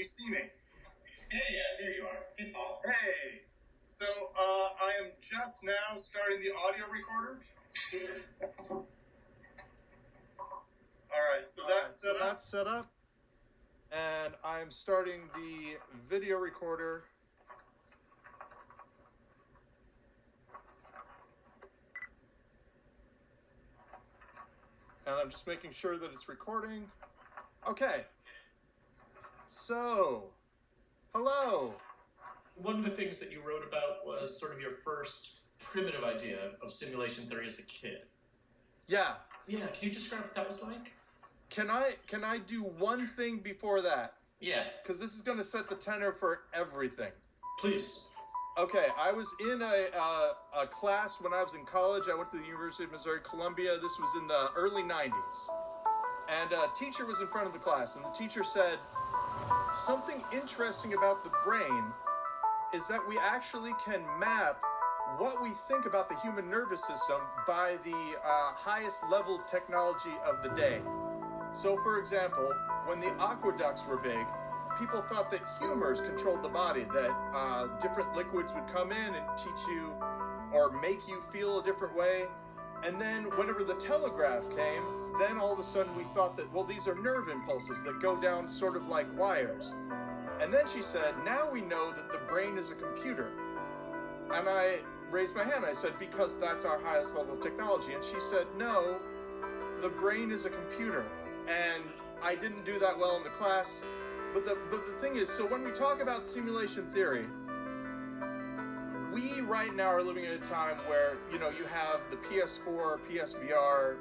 see me? Hey, there you are. Hey, Paul. Hey. So, I am just now starting the audio recorder. Alright, so that's set up. And I'm starting the video recorder. And I'm just making sure that it's recording. Okay. So, hello. One of the things that you wrote about was sort of your first primitive idea of simulation theory as a kid. Yeah. Yeah, can you describe what that was like? Can I do one thing before that? Yeah. Because this is going to set the tenor for everything. Please. Okay, I was in a class when I was in college. I went to the University of Missouri, Columbia. This was in the early 90s. And a teacher was in front of the class, and the teacher said, something interesting about the brain is that we actually can map what we think about the human nervous system by the highest level of technology of the day. So, for example, when the aqueducts were big, people thought that humors controlled the body, that different liquids would come in and teach you or make you feel a different way. And then whenever the telegraph came, then all of a sudden we thought that, well, these are nerve impulses that go down sort of like wires. And then she said, now we know that the brain is a computer. And I raised my hand. I said, because that's our highest level of technology. And she said, no, the brain is a computer. And I didn't do that well in the class. But the thing is, so when we talk about simulation theory, we right now are living in a time where, you have the PS4, PSVR,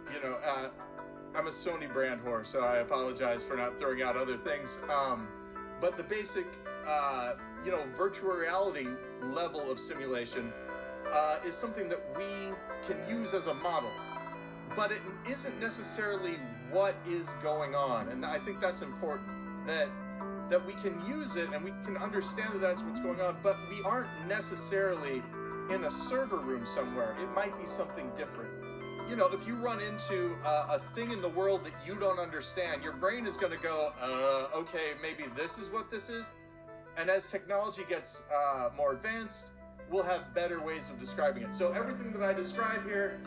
I'm a Sony brand whore, so I apologize for not throwing out other things. But the basic, virtual reality level of simulation is something that we can use as a model. But it isn't necessarily what is going on. And I think that's important, that we can use it and we can understand that that's what's going on, but we aren't necessarily in a server room somewhere. It might be something different. If you run into a thing in the world that you don't understand, your brain is going to go, okay, maybe this is what this is. And as technology gets more advanced, we'll have better ways of describing it. So everything that I describe here,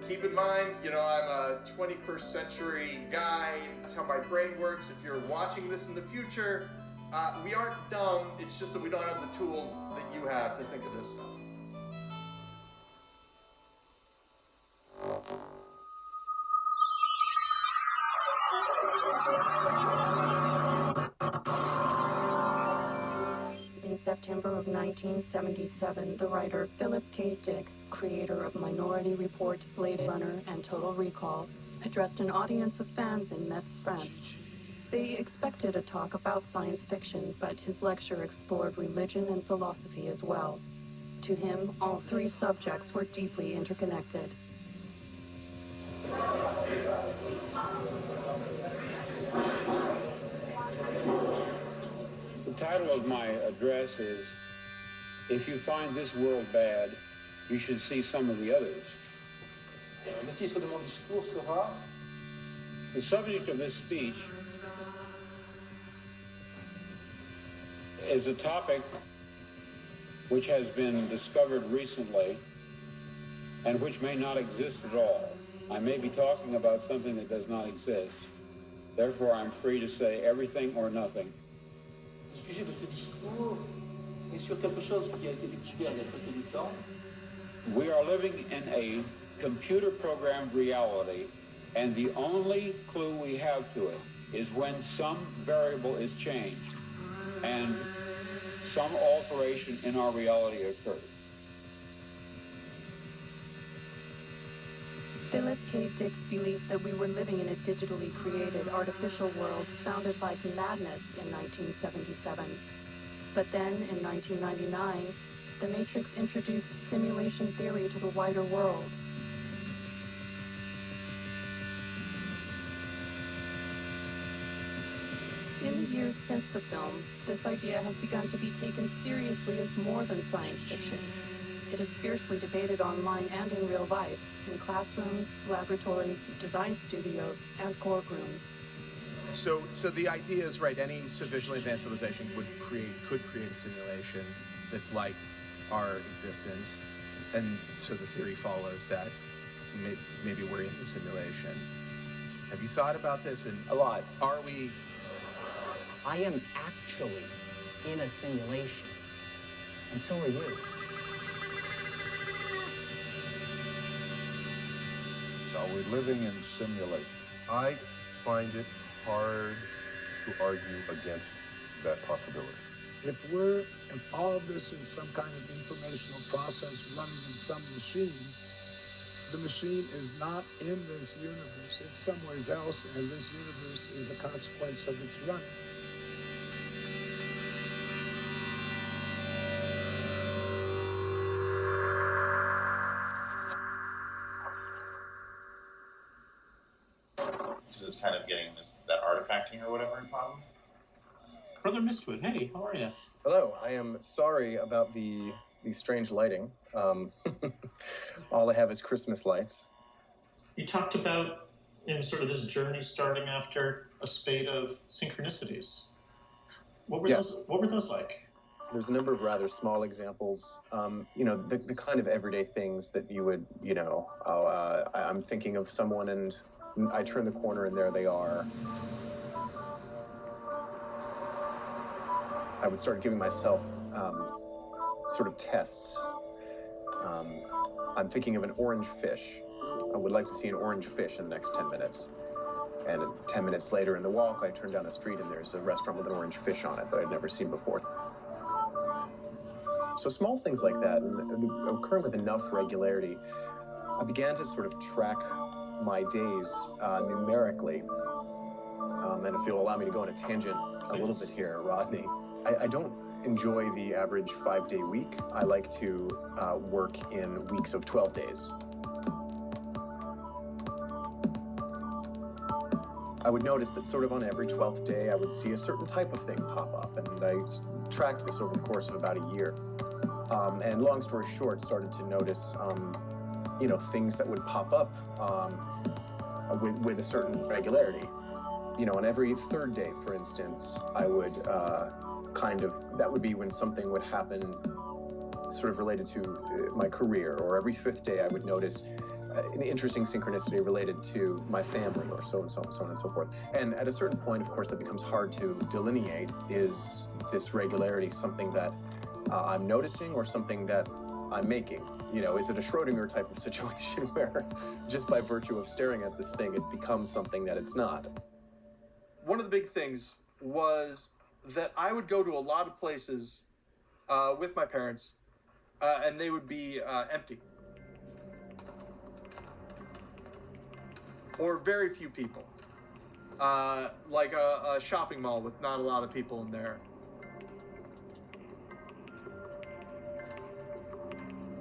keep in mind, I'm a 21st century guy. That's how my brain works. If you're watching this in the future, we aren't dumb. It's just that we don't have the tools that you have to think of this stuff. In September of 1977, the writer Philip K. Dick, creator of Minority Report, Blade Runner, and Total Recall, addressed an audience of fans in Metz, France. They expected a talk about science fiction, but his lecture explored religion and philosophy as well. To him, all three subjects were deeply interconnected. The title of my address is, If You Find This World Bad, You Should See Some of the Others. The subject of this speech is a topic which has been discovered recently and which may not exist at all. I may be talking about something that does not exist. Therefore, I'm free to say everything or nothing. Sujet de ce discours est sur quelque chose qui a été découvert il y a très peu de temps. We are living in a computer-programmed reality, and the only clue we have to it is when some variable is changed and some alteration in our reality occurs. Philip K. Dick's belief that we were living in a digitally created artificial world sounded like madness in 1977. But then, in 1999, The Matrix introduced simulation theory to the wider world. In the years since the film, this idea has begun to be taken seriously as more than science fiction. It is fiercely debated online and in real life, in classrooms, laboratories, design studios, and courtrooms. So the idea is, right, any sufficiently advanced civilization could create a simulation that's like our existence. And so the theory follows that maybe we're in the simulation. Have you thought about this? And a lot. Are we? I am actually in a simulation, and so are you. Are we living in simulation? I find it hard to argue against that possibility. If all of this is some kind of informational process running in some machine, the machine is not in this universe, it's somewhere else, and this universe is a consequence of its running. Because it's kind of getting that artifacting or whatever problem. Brother Mistwood, hey, how are you? Hello, I am sorry about the strange lighting. All I have is Christmas lights. You talked about sort of this journey starting after a spate of synchronicities. What were those like? There's a number of rather small examples. The kind of everyday things that you would, I'm thinking of someone and I turn the corner and there they are. I would start giving myself sort of tests. I'm thinking of an orange fish. I would like to see an orange fish in the next 10 minutes. And 10 minutes later in the walk, I turn down the street and there's a restaurant with an orange fish on it that I'd never seen before. So small things like that, and occurring with enough regularity, I began to sort of track my days numerically. And if you'll allow me to go on a tangent a little bit here, Rodney, I don't enjoy the average 5-day week. I like to work in weeks of 12 days. I would notice that sort of on every 12th day, I would see a certain type of thing pop up, and I tracked this over the course of about a year. And long story short, started to notice, things that would pop up with a certain regularity. On every third day, for instance, I would that would be when something would happen sort of related to my career, or every fifth day I would notice an interesting synchronicity related to my family, or so on and so forth. And at a certain point, of course, that becomes hard to delineate. Is this regularity something that I'm noticing or something that I'm making? Is it a Schrodinger type of situation where just by virtue of staring at this thing, it becomes something that it's not? One of the big things was that I would go to a lot of places with my parents, and they would be empty. Or very few people. Like a shopping mall with not a lot of people in there.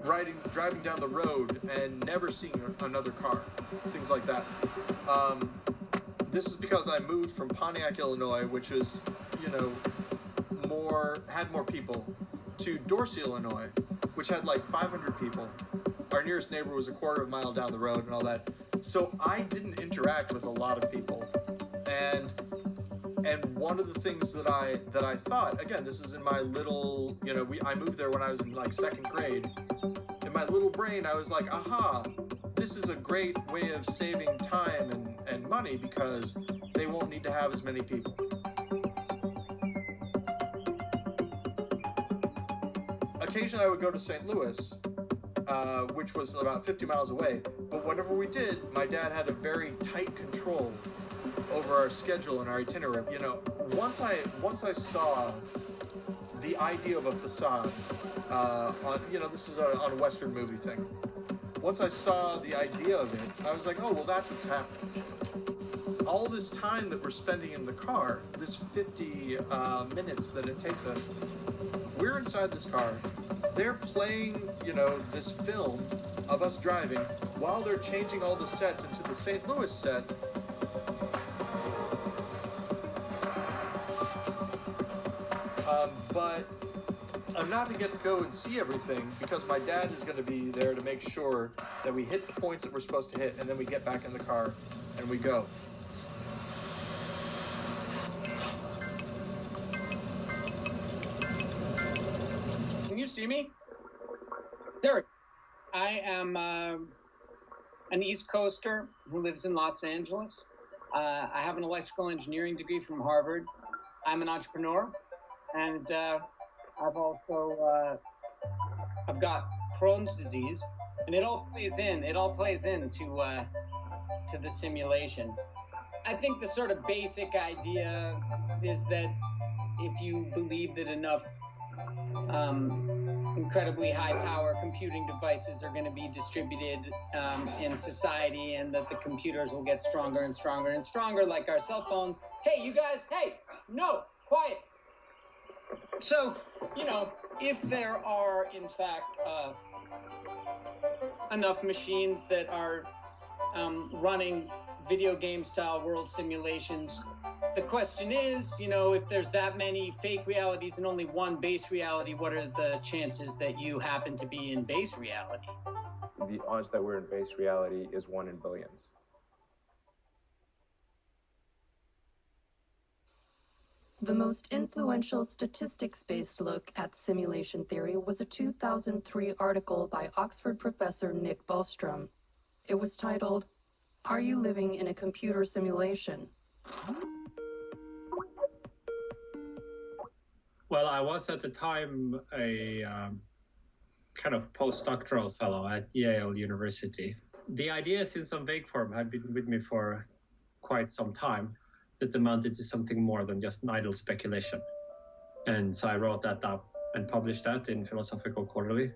Driving down the road and never seeing another car. Things like that. This is because I moved from Pontiac, Illinois, which is, had more people, to Dorsey, Illinois, which had like 500 people. Our nearest neighbor was a quarter of a mile down the road and all that. So I didn't interact with a lot of people. And one of the things that I thought, again, this is in my little, I moved there when I was in like second grade. In my little brain, I was like, aha, this is a great way of saving time and money because they won't need to have as many people. Occasionally I would go to St. Louis, which was about 50 miles away, but whenever we did, my dad had a very tight control over our schedule and our itinerary. Once I saw the idea of a facade this is on a Western movie thing. Once I saw the idea of it, I was like, oh, well, that's what's happening. All this time that we're spending in the car, this 50 minutes that it takes us, we're inside this car. They're playing, this film of us driving while they're changing all the sets into the St. Louis set. But I'm not going to get to go and see everything because my dad is going to be there to make sure that we hit the points that we're supposed to hit, and then we get back in the car and we go. see me? There. I am an East Coaster who lives in Los Angeles. I have an electrical engineering degree from Harvard. I'm an entrepreneur, and I've also I've got Crohn's disease, and it all plays into to the simulation. I think the sort of basic idea is that if you believe that enough incredibly high-power computing devices are going to be distributed in society, and that the computers will get stronger and stronger and stronger, like our cell phones. Hey, you guys! Hey, no, quiet. So, you know, if there are in fact enough machines that are running video game-style world simulations, the question is, you know, if there's that many fake realities and only one base reality, what are the chances that you happen to be in base reality? The odds that we're in base reality is 1 in billions. The most influential statistics-based look at simulation theory was a 2003 article by Oxford professor Nick Bostrom. It was titled, "Are You Living in a Computer Simulation?" Well, I was at the time a kind of postdoctoral fellow at Yale University. The ideas in some vague form had been with me for quite some time that amounted to something more than just an idle speculation. And so I wrote that up and published that in Philosophical Quarterly.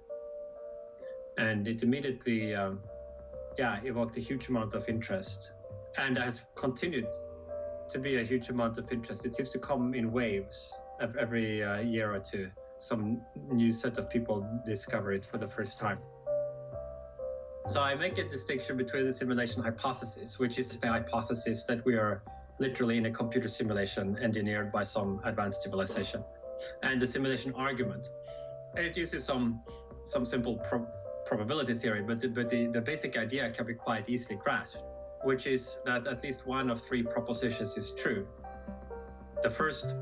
And it immediately, evoked a huge amount of interest, and has continued to be a huge amount of interest. It seems to come in waves every year or two. Some new set of people discover it for the first time. So I make a distinction between the simulation hypothesis, which is the hypothesis that we are literally in a computer simulation engineered by some advanced civilization, and the simulation argument. And it uses some simple probability theory, but the basic idea can be quite easily grasped, which is that at least one of 3 propositions is true. The first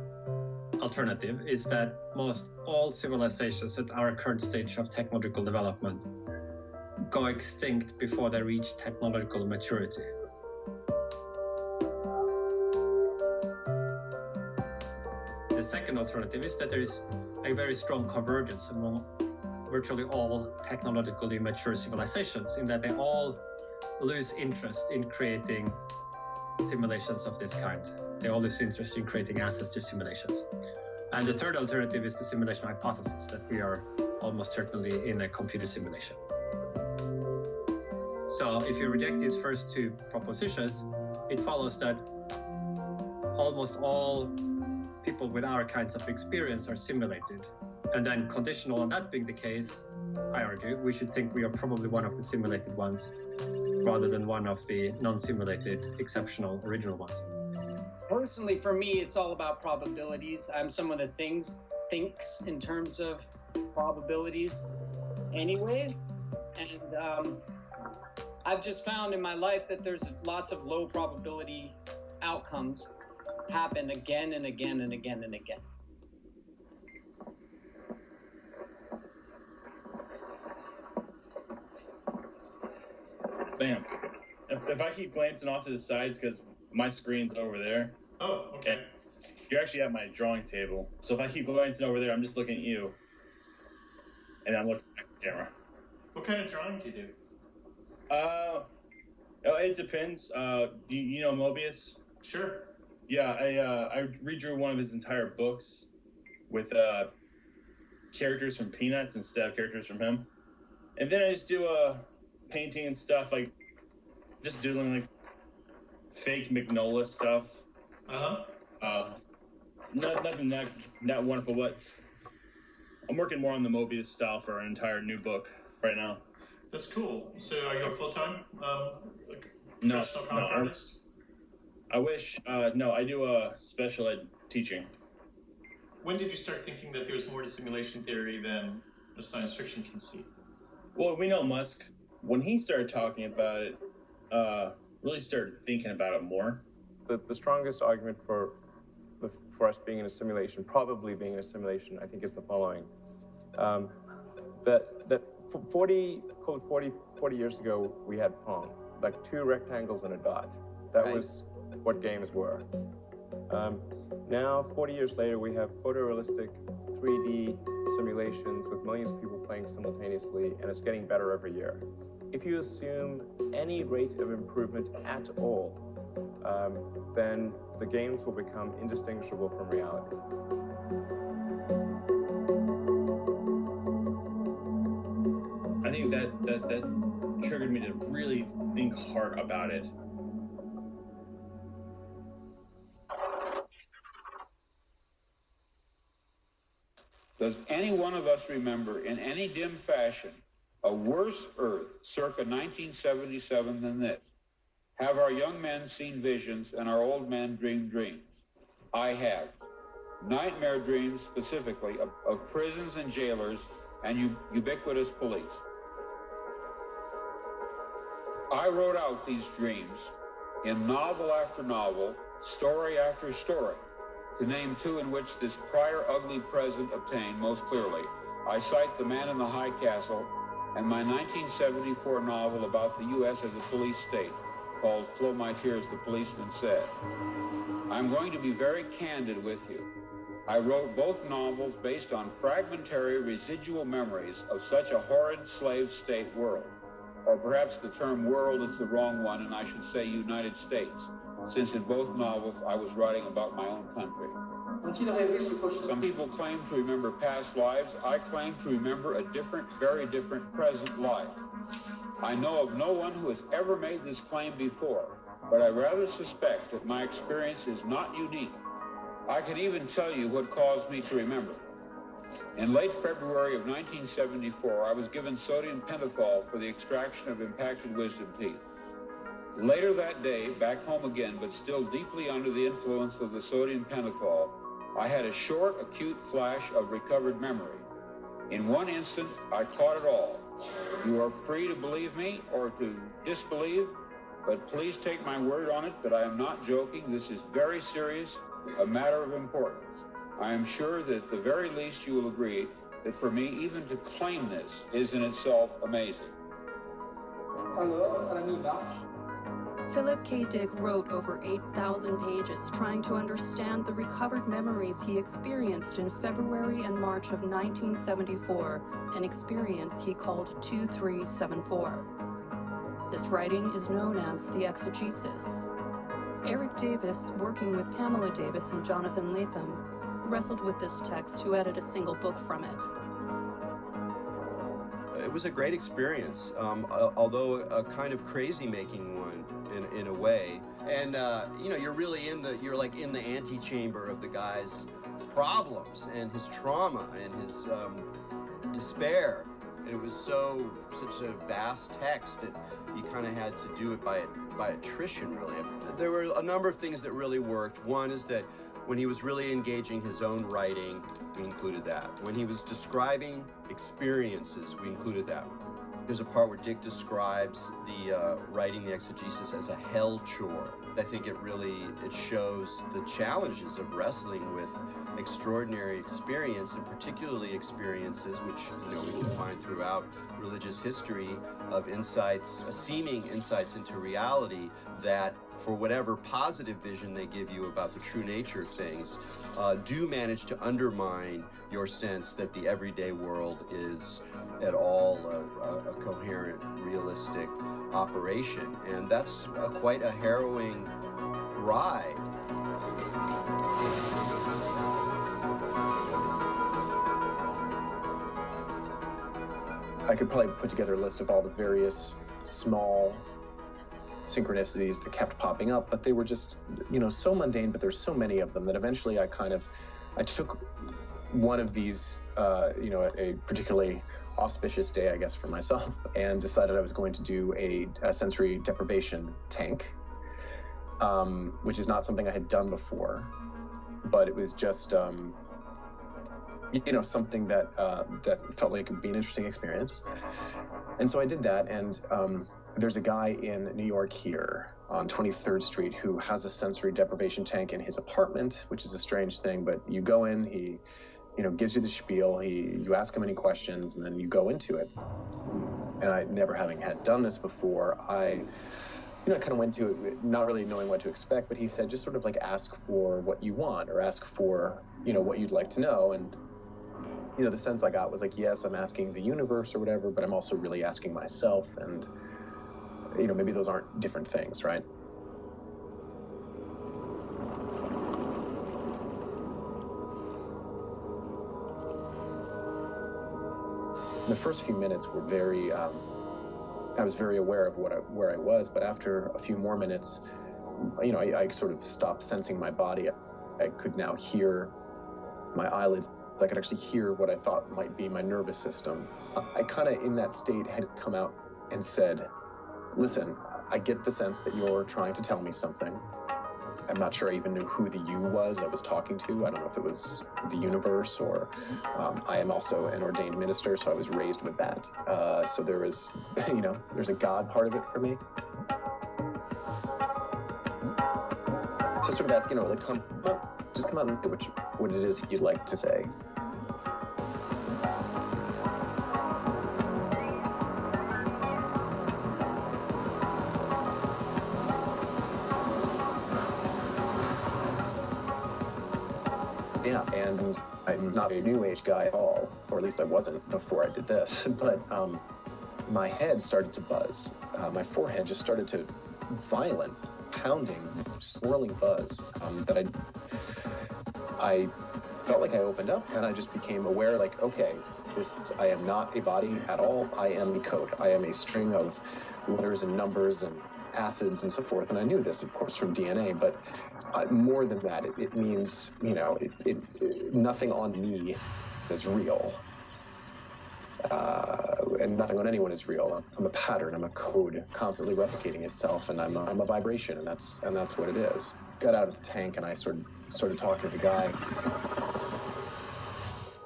alternative is that most all civilizations at our current stage of technological development go extinct before they reach technological maturity. The second alternative is that there is a very strong convergence among virtually all technologically mature civilizations, in that they all lose interest in creating simulations of this kind. They all lose interest in creating access to simulations. And the third alternative is the simulation hypothesis, that we are almost certainly in a computer simulation. So if you reject these first 2 propositions, it follows that almost all people with our kinds of experience are simulated. And then, conditional on that being the case, I argue, we should think we are probably one of the simulated ones, rather than one of the non-simulated, exceptional, original ones. Personally, for me, it's all about probabilities. I'm someone that thinks in terms of probabilities anyways. And I've just found in my life that there's lots of low probability outcomes happen again and again and again and again. Bam. If I keep glancing off to the sides, because my screen's over there. Oh, okay. You're actually at my drawing table. So if I keep glancing over there, I'm just looking at you. And I'm looking at the camera. What kind of drawing do you do? It depends. You know Mobius? Sure. Yeah, I redrew one of his entire books with characters from Peanuts instead of characters from him. And then I just do painting and stuff, like just doing like fake Magnolia stuff. Nothing that wonderful, but I'm working more on the Mobius style for an entire new book right now. That's cool. So are you a full-time No, professional comic artist? I wish. No, I do special ed teaching. When did you start thinking that there was more to simulation theory than a science fiction conceit? Well, we know Musk, when he started talking about it, really started thinking about it more. The strongest argument for us being in a simulation, probably being in a simulation, I think is the following. that 40 years ago, we had Pong, like 2 rectangles and a dot. That was what games were. Now, 40 years later, we have photorealistic 3D simulations with millions of people playing simultaneously, and it's getting better every year. If you assume any rate of improvement at all, then the games will become indistinguishable from reality. I think that triggered me to really think hard about it. Does any one of us remember in any dim fashion a worse Earth circa 1977 than this? Have our young men seen visions and our old men dreamed dreams? I have. Nightmare dreams specifically of prisons and jailers and ubiquitous police. I wrote out these dreams in novel after novel, story after story. To name 2 in which this prior ugly present obtained most clearly, I cite The Man in the High Castle and my 1974 novel about the U.S. as a police state, called Flow My Tears, the Policeman Said. I'm going to be very candid with you. I wrote both novels based on fragmentary residual memories of such a horrid slave state world. Or perhaps the term world is the wrong one, and I should say United States, since in both novels I was writing about my own country. Some people claim to remember past lives. I claim to remember a different, very different present life. I know of no one who has ever made this claim before, but I rather suspect that my experience is not unique. I can even tell you what caused me to remember. In late February of 1974, I was given sodium pentothal for the extraction of impacted wisdom teeth. Later that day, back home again, but still deeply under the influence of the sodium pentothal, I had a short, acute flash of recovered memory. In one instant, I caught it all. You are free to believe me or to disbelieve, but please take my word on it that I am not joking. This is very serious, a matter of importance. I am sure that at the very least you will agree that for me, even to claim this is in itself amazing. Philip K. Dick wrote over 8,000 pages trying to understand the recovered memories he experienced in February and March of 1974, an experience he called 2374. This writing is known as the exegesis. Eric Davis, working with Pamela Davis and Jonathan Latham, wrestled with this text to edit a single book from it. It was a great experience, although a kind of crazy-making one in a way. And you know, you're really you're like in the antechamber of the guy's problems and his trauma and his despair. And it was such a vast text that you kind of had to do it by attrition, really. There were a number of things that really worked. One is that when he was really engaging his own writing, we included that. When he was describing experiences, we included that. There's a part where Dick describes the writing the exegesis as a hell chore. I think it shows the challenges of wrestling with extraordinary experience, and particularly experiences which we can find throughout religious history of insights, seeming insights into reality that, for whatever positive vision they give you about the true nature of things, do manage to undermine your sense that the everyday world is at all a coherent, realistic operation. And that's quite a harrowing ride. I could probably put together a list of all the various small synchronicities that kept popping up, but they were just, so mundane, but there's so many of them that eventually I took one of these, a particularly auspicious day, I guess, for myself, and decided I was going to do a sensory deprivation tank, which is not something I had done before, but it was just, something that felt like it would be an interesting experience. And so I did that, and there's a guy in New York here on 23rd Street who has a sensory deprivation tank in his apartment, which is a strange thing, but you go in, he gives you the spiel. You ask him any questions, and then you go into it. And I, never having had done this before, I kind of went to it not really knowing what to expect, but he said, just sort of like ask for what you want, or ask for, what you'd like to know. And, the sense I got was like, yes, I'm asking the universe or whatever, but I'm also really asking myself. And, maybe those aren't different things, right? The first few minutes were very, I was very aware of where I was, but after a few more minutes, I sort of stopped sensing my body. I could now hear my eyelids. I could actually hear what I thought might be my nervous system. I kind of, in that state, had come out and said, listen, I get the sense that you're trying to tell me something. I'm not sure I even knew who the you was I was talking to. I don't know if it was the universe or I am also an ordained minister, so I was raised with that. So there is, there's a God part of it for me. So sort of ask, like, come out and do what it is you'd like to say. Yeah, and I'm not a new age guy at all, or at least I wasn't before I did this, but my head started to buzz. My forehead just started to violent, pounding, swirling buzz that I felt like I opened up, and I just became aware, like, okay, I am not a body at all. I am the code. I am a string of letters and numbers and acids and so forth, and I knew this, of course, from DNA, but more than that, it means, nothing on me is real. And nothing on anyone is real. I'm a pattern, I'm a code constantly replicating itself, and I'm a vibration, and that's what it is. Got out of the tank, and I started talking to the guy.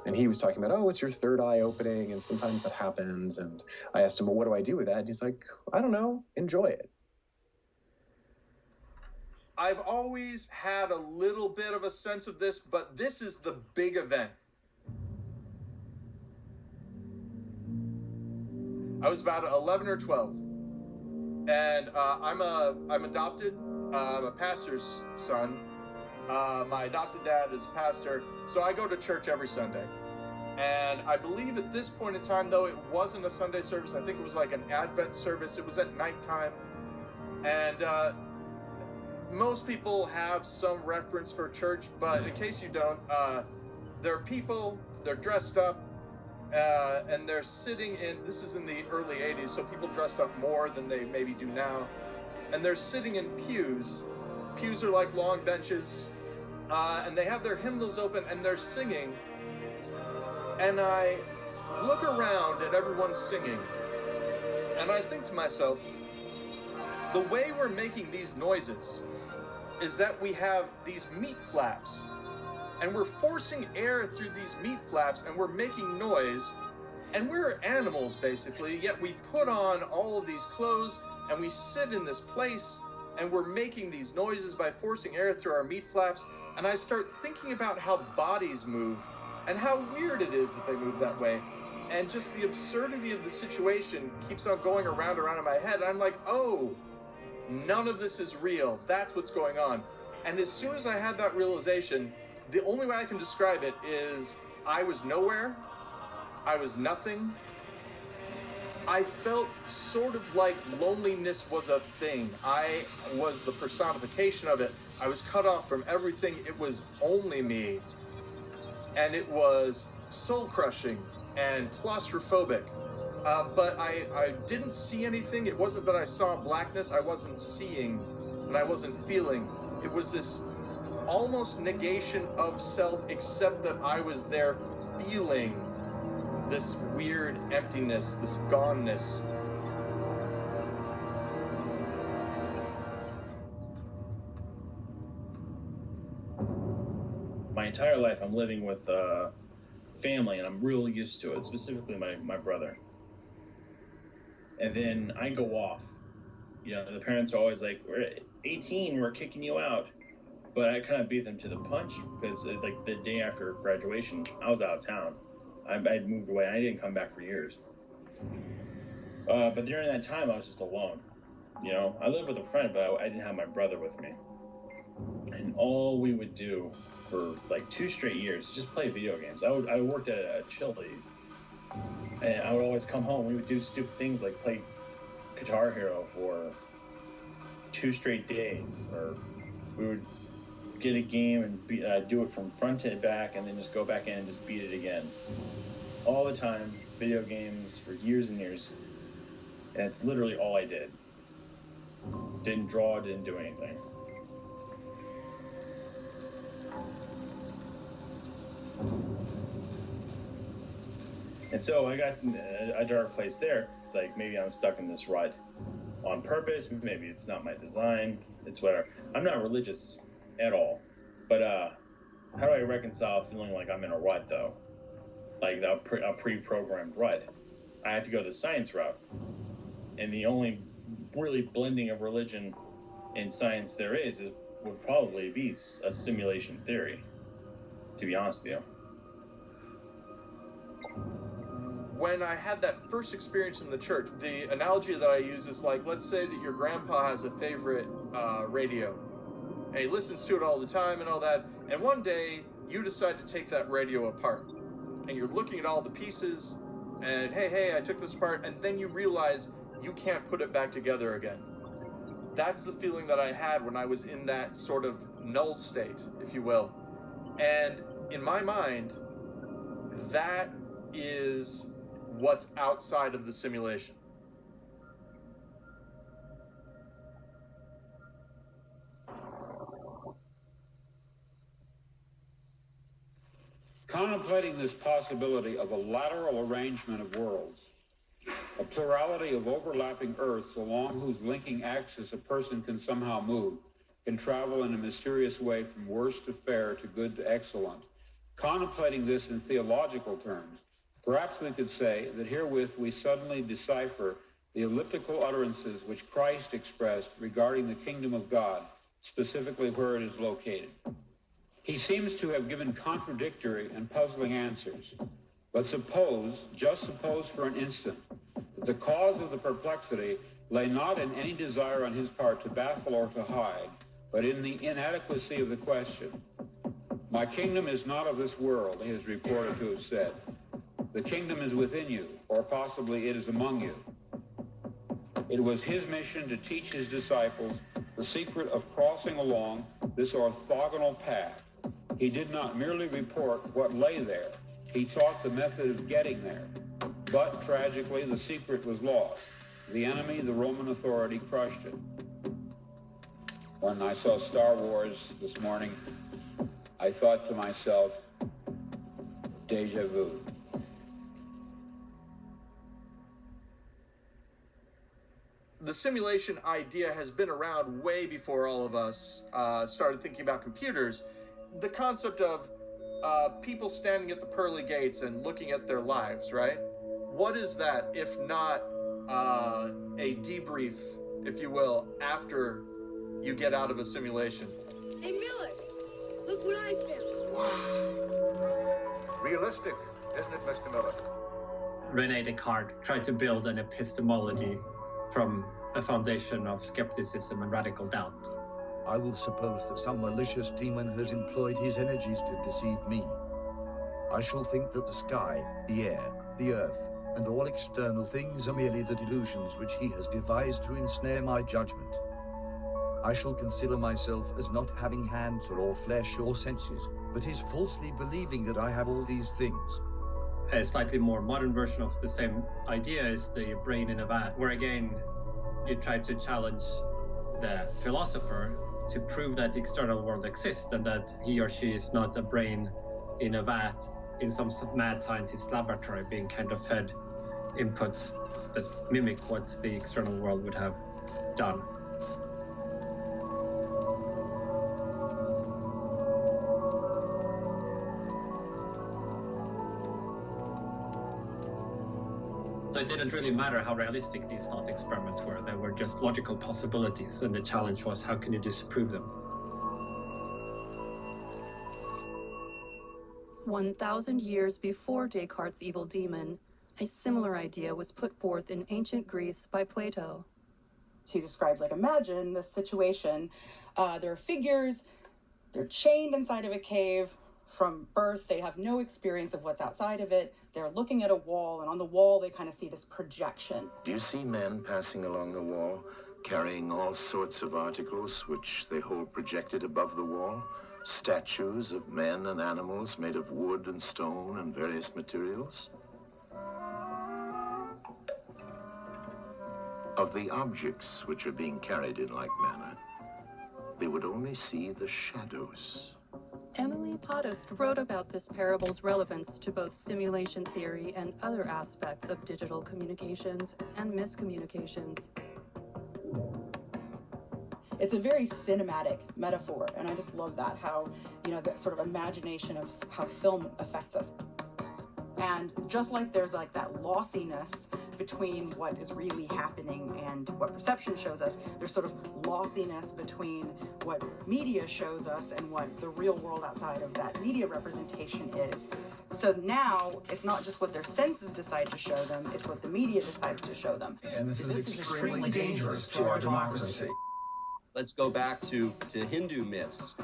And he was talking about, it's your third eye opening, and sometimes that happens. And I asked him, well, what do I do with that? And he's like, I don't know, enjoy it. I've always had a little bit of a sense of this, but this is the big event. I was about 11 or 12, and I'm adopted. I'm a pastor's son. My adopted dad is a pastor, so I go to church every Sunday. And I believe at this point in time, though it wasn't a Sunday service, I think it was like an Advent service. It was at nighttime, and most people have some reference for church, but in case you don't, there are people, they're dressed up, and they're sitting in, this is in the early 80s, so people dressed up more than they maybe do now, and they're sitting in pews. Pews are like long benches, and they have their hymnals open, and they're singing, and I look around at everyone singing, and I think to myself, the way we're making these noises is that we have these meat flaps, and we're forcing air through these meat flaps, and we're making noise, and we're animals basically, yet we put on all of these clothes, and we sit in this place, and we're making these noises by forcing air through our meat flaps. And I start thinking about how bodies move, and how weird it is that they move that way, and just the absurdity of the situation keeps on going around in my head. I'm like, oh, none of this is real. That's what's going on. And as soon as I had that realization, the only way I can describe it is I was nowhere. I was nothing. I felt sort of like loneliness was a thing. I was the personification of it. I was cut off from everything. It was only me. And it was soul-crushing and claustrophobic. But I didn't see anything. It wasn't that I saw blackness. I wasn't seeing, and I wasn't feeling. It was this almost negation of self, except that I was there feeling this weird emptiness, this goneness. My entire life I'm living with family, and I'm real used to it, specifically my brother. And then I go off. The parents are always like, we're 18, we're kicking you out. but I kind of beat them to the punch because like the day after graduation, I was out of town. I had moved away. I didn't come back for years. But during that time, I was just alone. You know, I lived with a friend, but I didn't have my brother with me. And all we would do for like 2 straight years is just play video games. I worked at a Chili's, and I would always come home. We would do stupid things like play Guitar Hero for 2 straight days, or we would get a game and do it from front to back, and then just go back in and just beat it again. All the time, video games for years and years, and it's literally all I did. Didn't draw, didn't do anything. And so I got in a dark place there. It's like, maybe I'm stuck in this rut on purpose. Maybe it's not my design. It's whatever. I'm not religious at all. But how do I reconcile feeling like I'm in a rut, though? Like a pre-programmed rut. I have to go the science route. And the only really blending of religion and science there would probably be a simulation theory, to be honest with you. When I had that first experience in the church, the analogy that I use is like, let's say that your grandpa has a favorite radio, and he listens to it all the time and all that, and one day you decide to take that radio apart, and you're looking at all the pieces, and hey, I took this apart, and then you realize you can't put it back together again. That's the feeling that I had when I was in that sort of null state, if you will. And in my mind, that is what's outside of the simulation. Contemplating this possibility of a lateral arrangement of worlds, a plurality of overlapping Earths along whose linking axis a person can somehow move, can travel in a mysterious way from worse to fair to good to excellent. Contemplating this in theological terms, perhaps we could say that herewith we suddenly decipher the elliptical utterances which Christ expressed regarding the kingdom of God, specifically where it is located. He seems to have given contradictory and puzzling answers. But just suppose for an instant, that the cause of the perplexity lay not in any desire on his part to baffle or to hide, but in the inadequacy of the question. My kingdom is not of this world, he is reported to have said. The kingdom is within you, or possibly it is among you. It was his mission to teach his disciples the secret of crossing along this orthogonal path. He did not merely report what lay there, he taught the method of getting there. But, tragically, the secret was lost. The enemy, the Roman authority, crushed it. When I saw Star Wars this morning, I thought to myself, déjà vu. The simulation idea has been around way before all of us started thinking about computers. The concept of people standing at the pearly gates and looking at their lives, right? What is that if not a debrief, if you will, after you get out of a simulation? Hey Miller, look what I found. Wow. Realistic, isn't it, Mr. Miller? René Descartes tried to build an epistemology from a foundation of skepticism and radical doubt. I will suppose that some malicious demon has employed his energies to deceive me. I shall think that the sky, the air, the earth, and all external things are merely the delusions which he has devised to ensnare my judgment. I shall consider myself as not having hands or flesh or senses, but is falsely believing that I have all these things. A slightly more modern version of the same idea is the brain in a vat, where again, you try to challenge the philosopher to prove that the external world exists and that he or she is not a brain in a vat in some mad scientist laboratory being kind of fed inputs that mimic what the external world would have done. So it didn't really matter how realistic these thought experiments were. They were just logical possibilities, and the challenge was how can you disprove them? 1,000 years before Descartes' evil demon, a similar idea was put forth in ancient Greece by Plato. He describes, like, imagine this situation. There are figures, they're chained inside of a cave from birth. They have no experience of what's outside of it. They're looking at a wall, and on the wall they kind of see this projection. Do you see men passing along the wall, carrying all sorts of articles which they hold projected above the wall? Statues of men and animals made of wood and stone and various materials? Of the objects which are being carried in like manner, they would only see the shadows. Emily Pottist wrote about this parable's relevance to both simulation theory and other aspects of digital communications and miscommunications. It's a very cinematic metaphor, and I just love that, how, you know, that sort of imagination of how film affects us. And just like there's like that lossiness between what is really happening and what perception shows us, there's sort of lossiness between what media shows us and what the real world outside of that media representation is. So now it's not just what their senses decide to show them, it's what the media decides to show them. And this is extremely dangerous to our democracy. Let's go back to Hindu myths.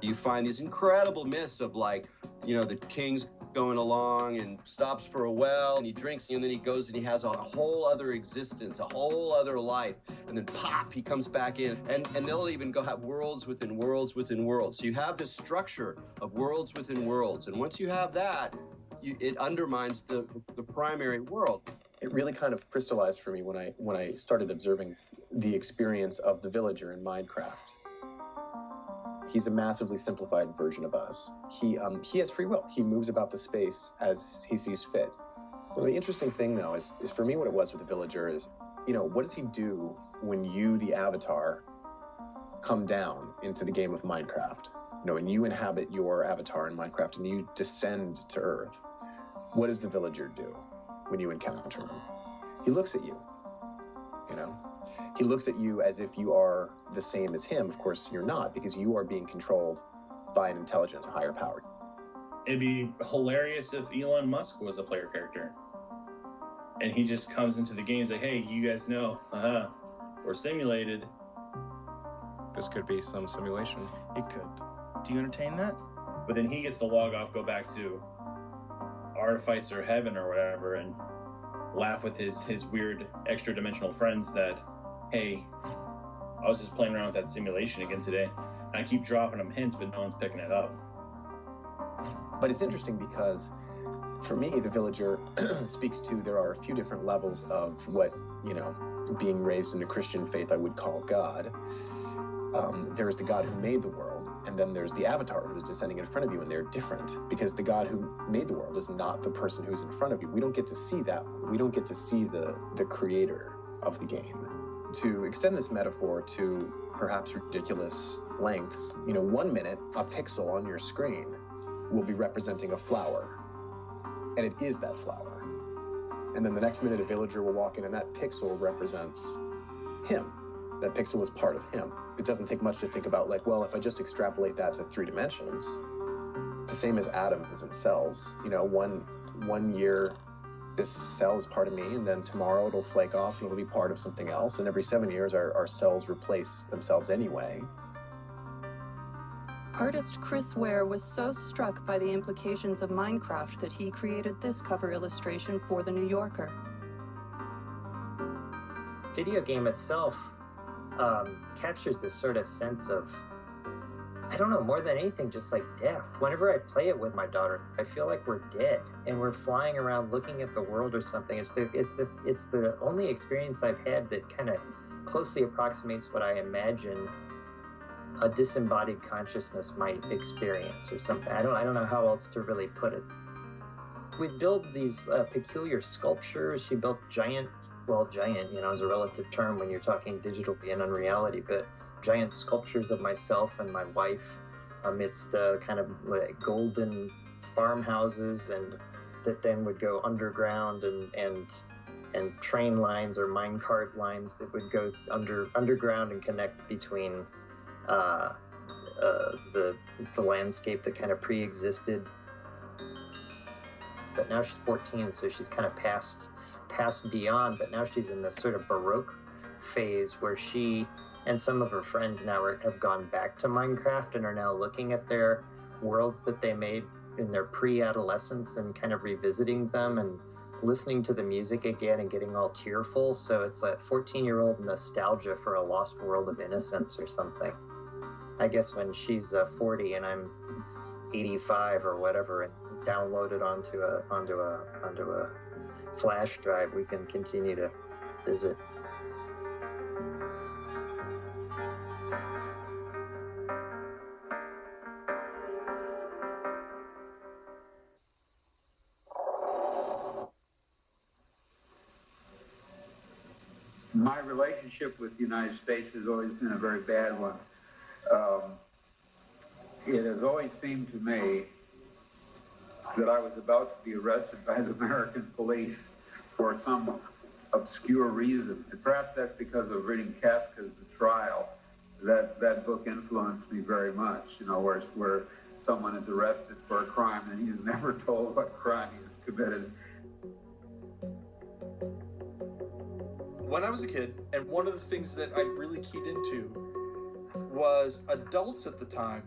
You find these incredible myths of, like, you know, the king's going along and stops for a well and he drinks, and then he goes and he has a whole other existence, a whole other life, and then pop, he comes back in, and they'll even go have worlds within worlds within worlds. So you have this structure of worlds within worlds, and once you have that, it undermines the primary world. It really kind of crystallized for me when I started observing the experience of the villager in Minecraft. He's a massively simplified version of us. He has free will. He moves about the space as he sees fit. Well, the interesting thing, though, is for me what it was with the villager is, you know, what does he do when you, the avatar, come down into the game of Minecraft? You know, and you inhabit your avatar in Minecraft and you descend to Earth. What does the villager do when you encounter him? He looks at you, you know? He looks at you as if you are the same as him. Of course, you're not, because you are being controlled by an intelligent higher power. It'd be hilarious if Elon Musk was a player character. And he just comes into the games like, hey, you guys know, we're simulated. This could be some simulation. It could. Do you entertain that? But then he gets to log off, go back to Artificer Heaven or whatever, and laugh with his weird extra-dimensional friends that, hey, I was just playing around with that simulation again today. And I keep dropping them hints, but no one's picking it up. But it's interesting because, for me, the villager speaks to, there are a few different levels of what, you know, being raised in a Christian faith I would call God. There is the God who made the world, and then there's the avatar who is descending in front of you, and they're different because the God who made the world is not the person who's in front of you. We don't get to see that. We don't get to see the creator of the game. To extend this metaphor to perhaps ridiculous lengths, you know, 1 minute, a pixel on your screen will be representing a flower, and it is that flower. And then the next minute, a villager will walk in, and that pixel represents him. That pixel is part of him. It doesn't take much to think about, like, well, if I just extrapolate that to 3 dimensions, it's the same as atoms and cells. You know, one year, this cell is part of me, and then tomorrow it'll flake off and it'll be part of something else, and every 7 years our cells replace themselves anyway. Artist Chris Ware was so struck by the implications of Minecraft that he created this cover illustration for The New Yorker. Video game itself captures this sort of sense of, I don't know, more than anything, just like death. Whenever I play it with my daughter, I feel like we're dead and we're flying around looking at the world or something. It's the only experience I've had that kind of closely approximates what I imagine a disembodied consciousness might experience or something. I don't know how else to really put it. We build these peculiar sculptures. She built giant, you know, is a relative term when you're talking digital and unreality, but giant sculptures of myself and my wife amidst kind of like golden farmhouses, and that then would go underground, and train lines or minecart lines that would go underground and connect between the landscape that kind of pre-existed. But now she's 14, so she's kind of passed beyond, but now she's in this sort of Baroque phase where she and some of her friends now have gone back to Minecraft and are now looking at their worlds that they made in their pre-adolescence and kind of revisiting them and listening to the music again and getting all tearful. So it's a 14-year-old nostalgia for a lost world of innocence or something. I guess when she's 40 and I'm 85 or whatever and downloaded onto a flash drive, we can continue to visit. My relationship with the United States has always been a very bad one. It has always seemed to me that I was about to be arrested by the American police for some obscure reason. And perhaps that's because of reading Kafka's The Trial. That book influenced me very much, you know, where someone is arrested for a crime and he's never told what crime he has committed. When I was a kid, and one of the things that I really keyed into was adults at the time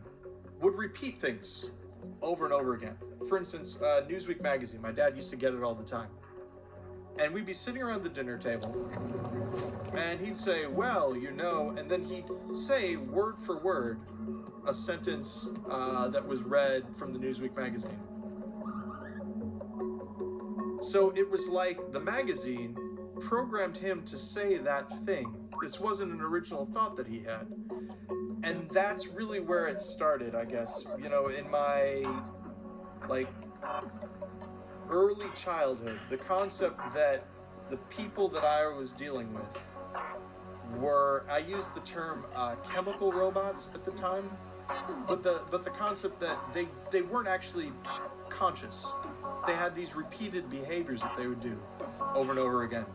would repeat things over and over again. For instance, Newsweek magazine, my dad used to get it all the time. And we'd be sitting around the dinner table, and he'd say, well, you know, and then he'd say word for word a sentence that was read from the Newsweek magazine. So it was like the magazine programmed him to say that thing. This wasn't an original thought that he had. And that's really where it started, I guess. You know, in my, like, early childhood, the concept that the people that I was dealing with were, I used the term chemical robots at the time, but the concept that they weren't actually conscious. They had these repeated behaviors that they would do over and over again.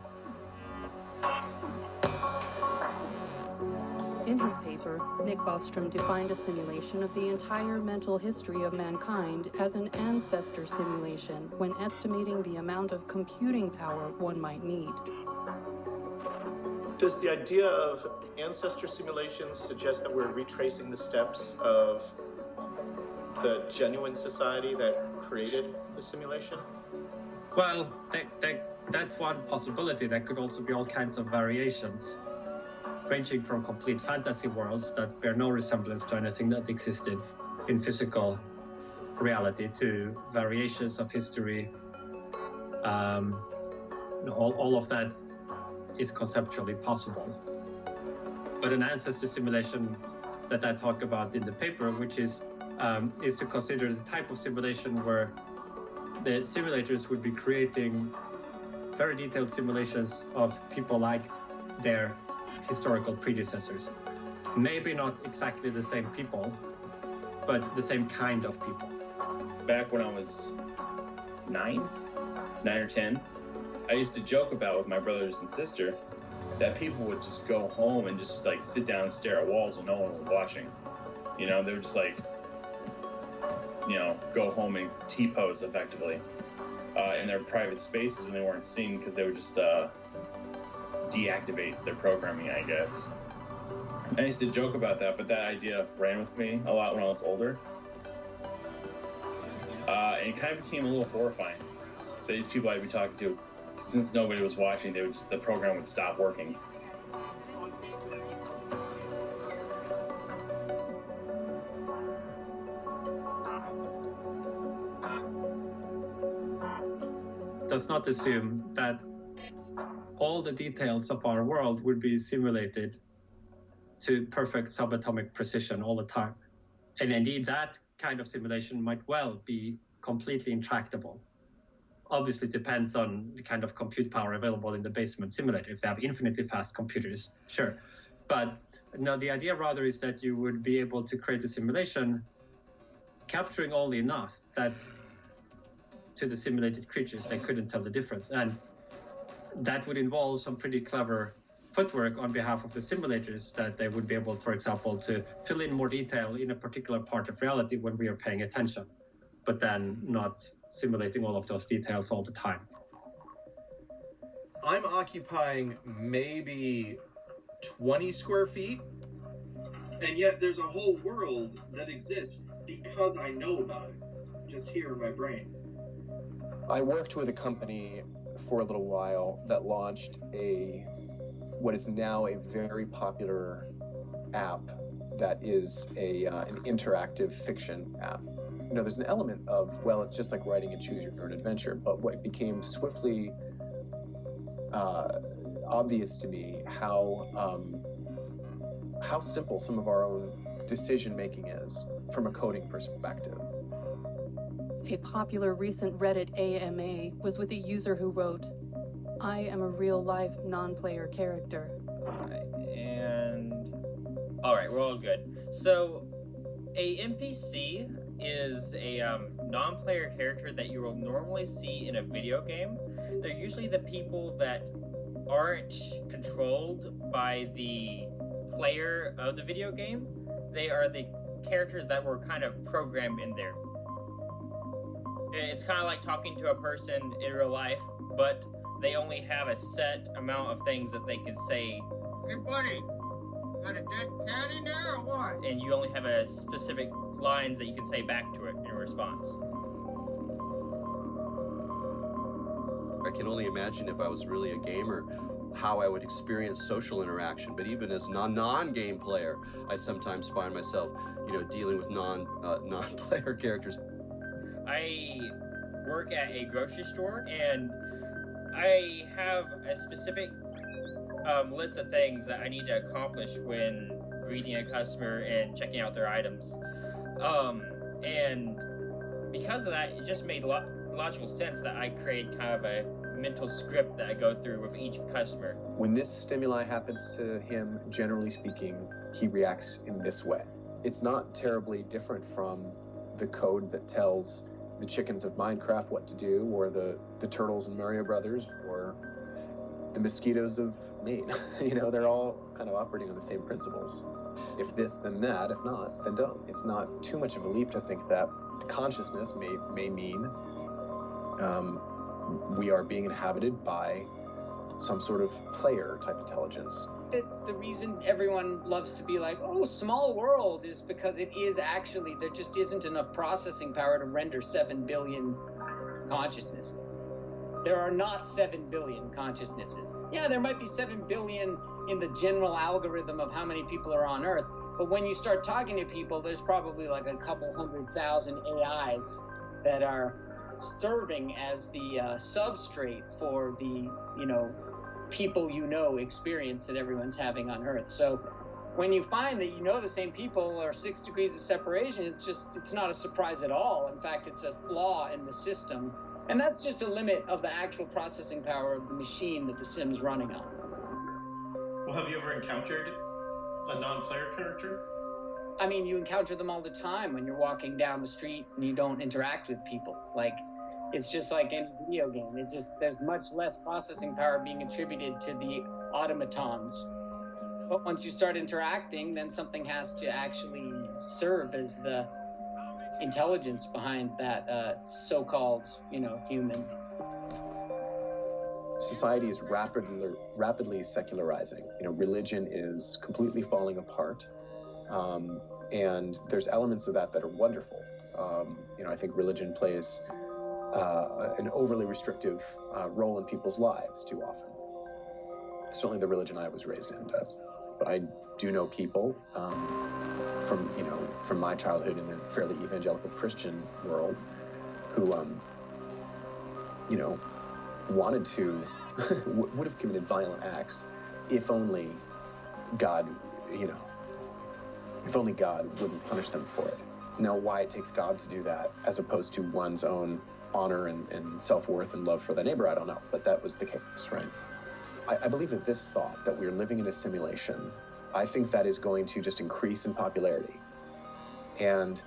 In his paper, Nick Bostrom defined a simulation of the entire mental history of mankind as an ancestor simulation when estimating the amount of computing power one might need. Does the idea of ancestor simulations suggest that we're retracing the steps of the genuine society that created the simulation? Well, that's one possibility. There could also be all kinds of variations, ranging from complete fantasy worlds that bear no resemblance to anything that existed in physical reality to variations of history. All of that is conceptually possible. But an ancestor simulation that I talk about in the paper, which is to consider the type of simulation where the simulators would be creating very detailed simulations of people like their historical predecessors. Maybe not exactly the same people, but the same kind of people. Back when I was 9 or 10, I used to joke about with my brothers and sister that people would just go home and just like sit down and stare at walls when no one was watching. You know, they would just like, you know, go home and T-pose effectively in their private spaces when they weren't seen, because they would just deactivate their programming, I guess. I used to joke about that, but that idea ran with me a lot when I was older. And it kind of became a little horrifying that these people I'd be talking to, since nobody was watching, the program would stop working. Does not assume that all the details of our world would be simulated to perfect subatomic precision all the time. And indeed, that kind of simulation might well be completely intractable. Obviously, it depends on the kind of compute power available in the basement simulator. If they have infinitely fast computers, sure. But no, the idea rather is that you would be able to create a simulation capturing only enough that to the simulated creatures they couldn't tell the difference. And that would involve some pretty clever footwork on behalf of the simulators that they would be able, for example, to fill in more detail in a particular part of reality when we are paying attention, but then not simulating all of those details all the time. I'm occupying maybe 20 square feet, and yet there's a whole world that exists because I know about it, just here in my brain. I worked with a company for a little while that launched what is now a very popular app that is an interactive fiction app. You know, there's an element of, well, it's just like writing a choose your own adventure, but what became swiftly obvious to me how simple some of our own decision making is from a coding perspective. A popular recent Reddit AMA was with a user who wrote, "I am a real-life non-player character." All right, we're all good. So, a NPC is a non-player character that you will normally see in a video game. They're usually the people that aren't controlled by the player of the video game. They are the characters that were kind of programmed in there. It's kind of like talking to a person in real life, but they only have a set amount of things that they can say. Hey, buddy, got a dead cat in there or what? And you only have a specific lines that you can say back to it in response. I can only imagine if I was really a gamer how I would experience social interaction. But even as a non-game player, I sometimes find myself, dealing with non-player characters. I work at a grocery store, and I have a specific list of things that I need to accomplish when greeting a customer and checking out their items. And because of that, it just made logical sense that I create kind of a mental script that I go through with each customer. When this stimuli happens to him, generally speaking, he reacts in this way. It's not terribly different from the code that tells the chickens of Minecraft what to do, or the turtles in Mario Brothers, or the mosquitoes of Maine. They're all kind of operating on the same principles. If this, then that. If not, then don't. It's not too much of a leap to think that consciousness may mean we are being inhabited by some sort of player type intelligence. The reason everyone loves to be like, oh, small world, is because it is actually, there just isn't enough processing power to render 7 billion consciousnesses. There are not 7 billion consciousnesses. Yeah, there might be 7 billion in the general algorithm of how many people are on Earth, but when you start talking to people, there's probably like a couple 100,000 AIs that are serving as the substrate for the, people experience that everyone's having on Earth. So when you find that the same people are 6 degrees of separation, it's not a surprise at all. In fact, it's a flaw in the system. And that's just a limit of the actual processing power of the machine that the sim's running on. Well, have you ever encountered a non-player character? I mean, you encounter them all the time when you're walking down the street and you don't interact with people. Like, it's just like any video game. There's much less processing power being attributed to the automatons. But once you start interacting, then something has to actually serve as the intelligence behind that so-called, human. Society is rapidly secularizing. Religion is completely falling apart. And there's elements of that are wonderful. I think religion plays an overly restrictive role in people's lives too often. Certainly the religion I was raised in does. But I do know people from my childhood in a fairly evangelical Christian world who, wanted to, would have committed violent acts if only God, if only God wouldn't punish them for it. Now, why it takes God to do that as opposed to one's own honor and self-worth and love for the neighbor, I don't know. But that was the case, right? I believe that this thought that we're living in a simulation, I think that is going to just increase in popularity. And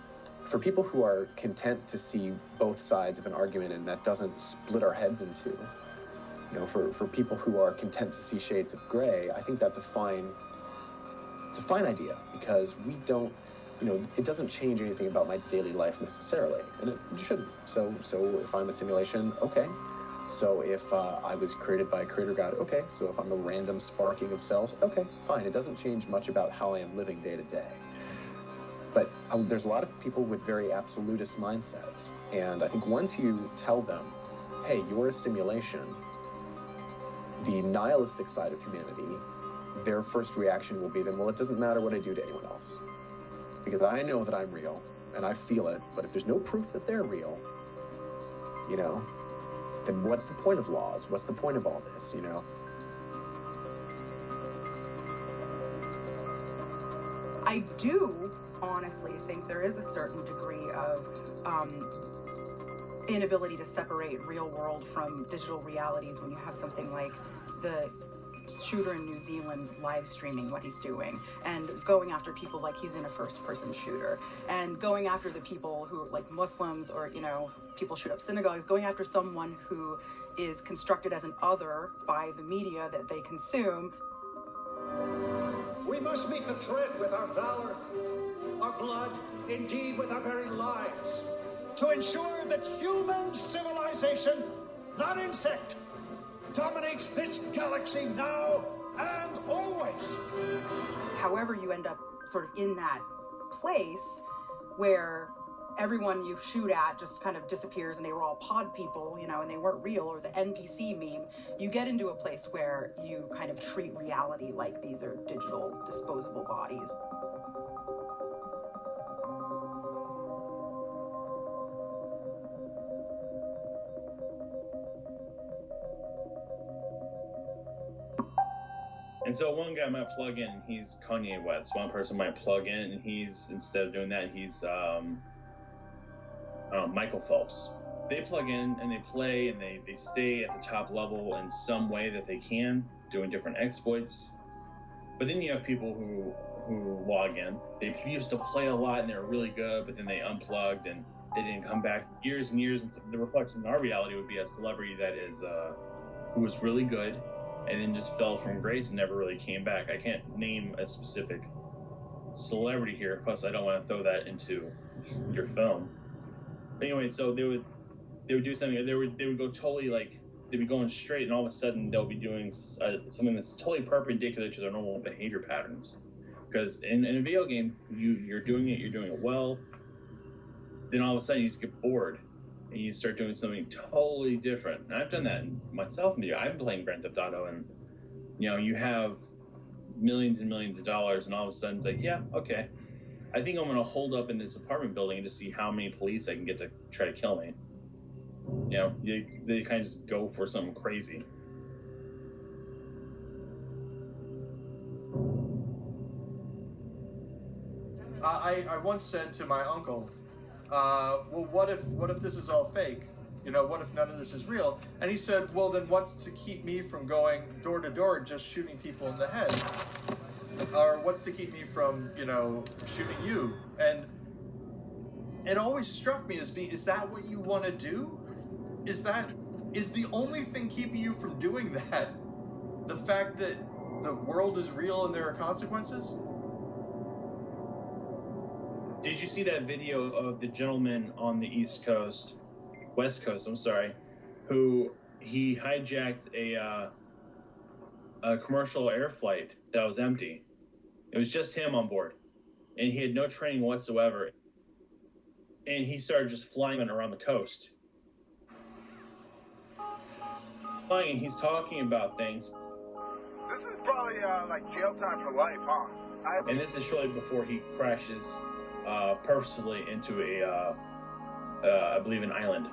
for people who are content to see both sides of an argument and that doesn't split our heads in two, You know, for people who are content to see shades of gray, I think that's a fine idea, because we don't, you know, it doesn't change anything about my daily life necessarily, and it shouldn't. So if I'm a simulation, okay. So if I was created by a creator god, okay. So if I'm a random sparking of cells, okay, fine. It doesn't change much about how I am living day to day. But there's a lot of people with very absolutist mindsets, and I think once you tell them, hey, you're a simulation, the nihilistic side of humanity, their first reaction will be then, well, it doesn't matter what I do to anyone else, because I know that I'm real and I feel it, but if there's no proof that they're real, you know, then what's the point of laws? What's the point of all this, you know? I do honestly think there is a certain degree of inability to separate real world from digital realities when you have something like the shooter in New Zealand live streaming what he's doing and going after people like he's in a first-person shooter, and going after the people who, like Muslims, or, you know, people shoot up synagogues, going after someone who is constructed as an other by the media that they consume. We must meet the threat with our valor, our blood, indeed with our very lives, to ensure that human civilization, not insect, dominates this galaxy now and always. However, you end up sort of in that place where everyone you shoot at just kind of disappears and they were all pod people, you know, and they weren't real, or the NPC meme, you get into a place where you kind of treat reality like these are digital, disposable bodies. And so one guy might plug in, he's Kanye West. One person might plug in, and he's, instead of doing that, he's Michael Phelps. They plug in and they play and they stay at the top level in some way that they can, doing different exploits. But then you have people who log in. They used to play a lot and they were really good, but then they unplugged and they didn't come back for years and years. And so the reflection in our reality would be a celebrity that is who was really good and then just fell from grace and never really came back. I can't name a specific celebrity here, plus I don't want to throw that into your film. But anyway, so they would do something. They would go totally, like, they'd be going straight, and all of a sudden they'll be doing something that's totally perpendicular to their normal behavior patterns. Because in a video game, you're doing it well. Then all of a sudden you just get bored and you start doing something totally different. And I've done that myself in video. I'm playing Grand Theft Auto, and you know, you have millions and millions of dollars, and all of a sudden it's like, yeah, okay, I think I'm going to hold up in this apartment building to see how many police I can get to try to kill me. You know, they kind of just go for something crazy. I once said to my uncle, well, what if this is all fake? You know, what if none of this is real? And he said, well, then what's to keep me from going door to door just shooting people in the head? Or what's to keep me from, you know, shooting you? And it always struck me as being, is that what you want to do? Is the only thing keeping you from doing that the fact that the world is real and there are consequences? Did you see that video of the gentleman on the West Coast, I'm sorry, who he hijacked a commercial air flight that was empty? It was just him on board, and he had no training whatsoever. And he started just flying around the coast. Flying, and he's talking about things. This is probably like jail time for life, huh? And this is shortly before he crashes purposefully into I believe, an island.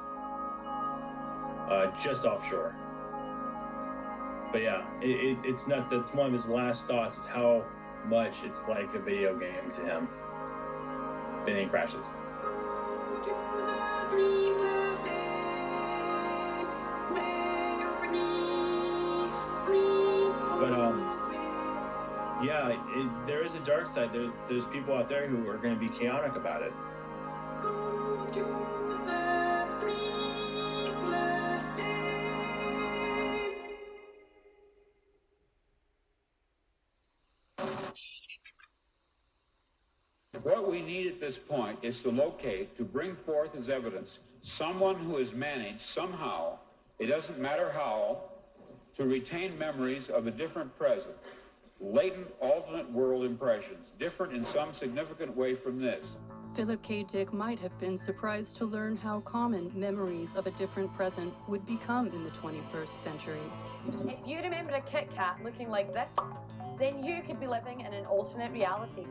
Just offshore. But yeah, it's nuts. That's one of his last thoughts, is how much it's like a video game to him. Then he crashes. But yeah, there is a dark side. There's people out there who are going to be chaotic about it. What we need at this point is to locate, to bring forth as evidence, someone who has managed somehow, it doesn't matter how, to retain memories of a different present, latent alternate world impressions, different in some significant way from this. Philip K. Dick might have been surprised to learn how common memories of a different present would become in the 21st century. If you remember a Kit Kat looking like this, then you could be living in an alternate reality.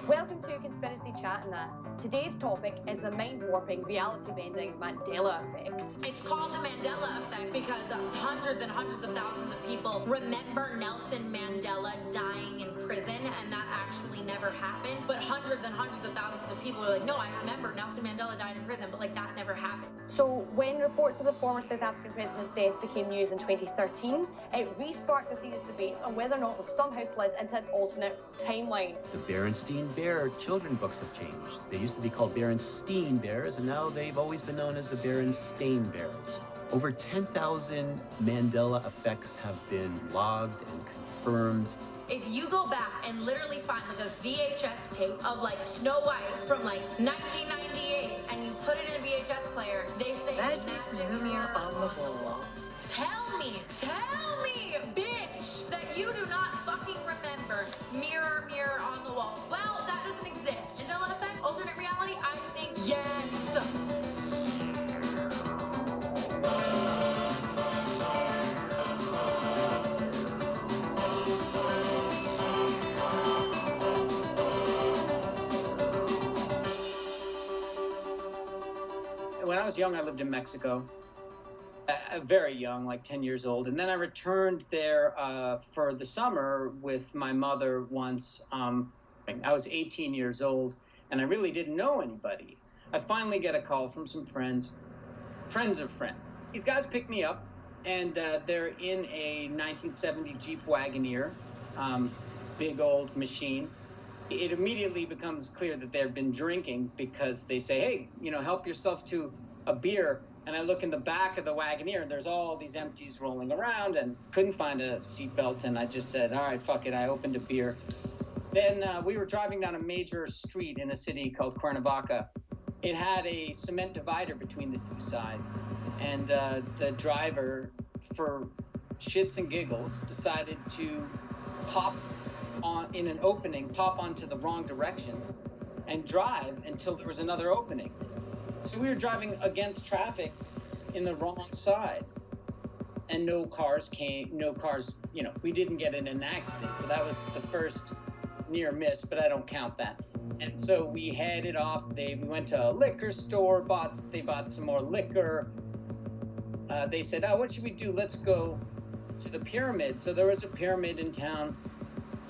Welcome to Conspiracy Chat and That. Today's topic is the mind-warping, reality-bending Mandela Effect. It's called the Mandela Effect because hundreds and hundreds of thousands of people remember Nelson Mandela dying in prison, and that actually never happened. But hundreds and hundreds of thousands of people are like, no, I remember Nelson Mandela died in prison, but like that never happened. So when reports of the former South African president's death became news in 2013, it re-sparked the theorist debates on whether or not we've somehow slid into an alternate timeline. The Berenstain Bear children books have changed. They used to be called Berenstain Bears, and now they've always been known as the Berenstain Bears. Over 10,000 Mandela effects have been logged and confirmed. If you go back and literally find like a VHS tape of like Snow White from like 1998 and you put it in a VHS player, they say magic mirror on the wall. Tell me, bitch, that you do not fucking remember mirror, mirror on the wall. Well, that doesn't exist. Mandela Effect, alternate reality, I think yes. When I was young, I lived in Mexico. Very young, like 10 years old. And then I returned there for the summer with my mother once. I was 18 years old, and I really didn't know anybody. I finally get a call from some friends of friends. These guys picked me up, and they're in a 1970 Jeep Wagoneer, big old machine. It immediately becomes clear that they've been drinking because they say, hey, help yourself to a beer. And I look in the back of the Wagoneer, and there's all these empties rolling around, and couldn't find a seatbelt, and I just said, all right, fuck it. I opened a beer. Then we were driving down a major street in a city called Cuernavaca. It had a cement divider between the two sides, and the driver, for shits and giggles, decided to pop on in an opening, pop onto the wrong direction, and drive until there was another opening. So we were driving against traffic in the wrong side, and no cars, we didn't get in an accident. So that was the first near miss, but I don't count that. And so we headed off. We went to a liquor store, they bought some more liquor. They said, oh, what should we do? Let's go to the pyramid. So there was a pyramid in town.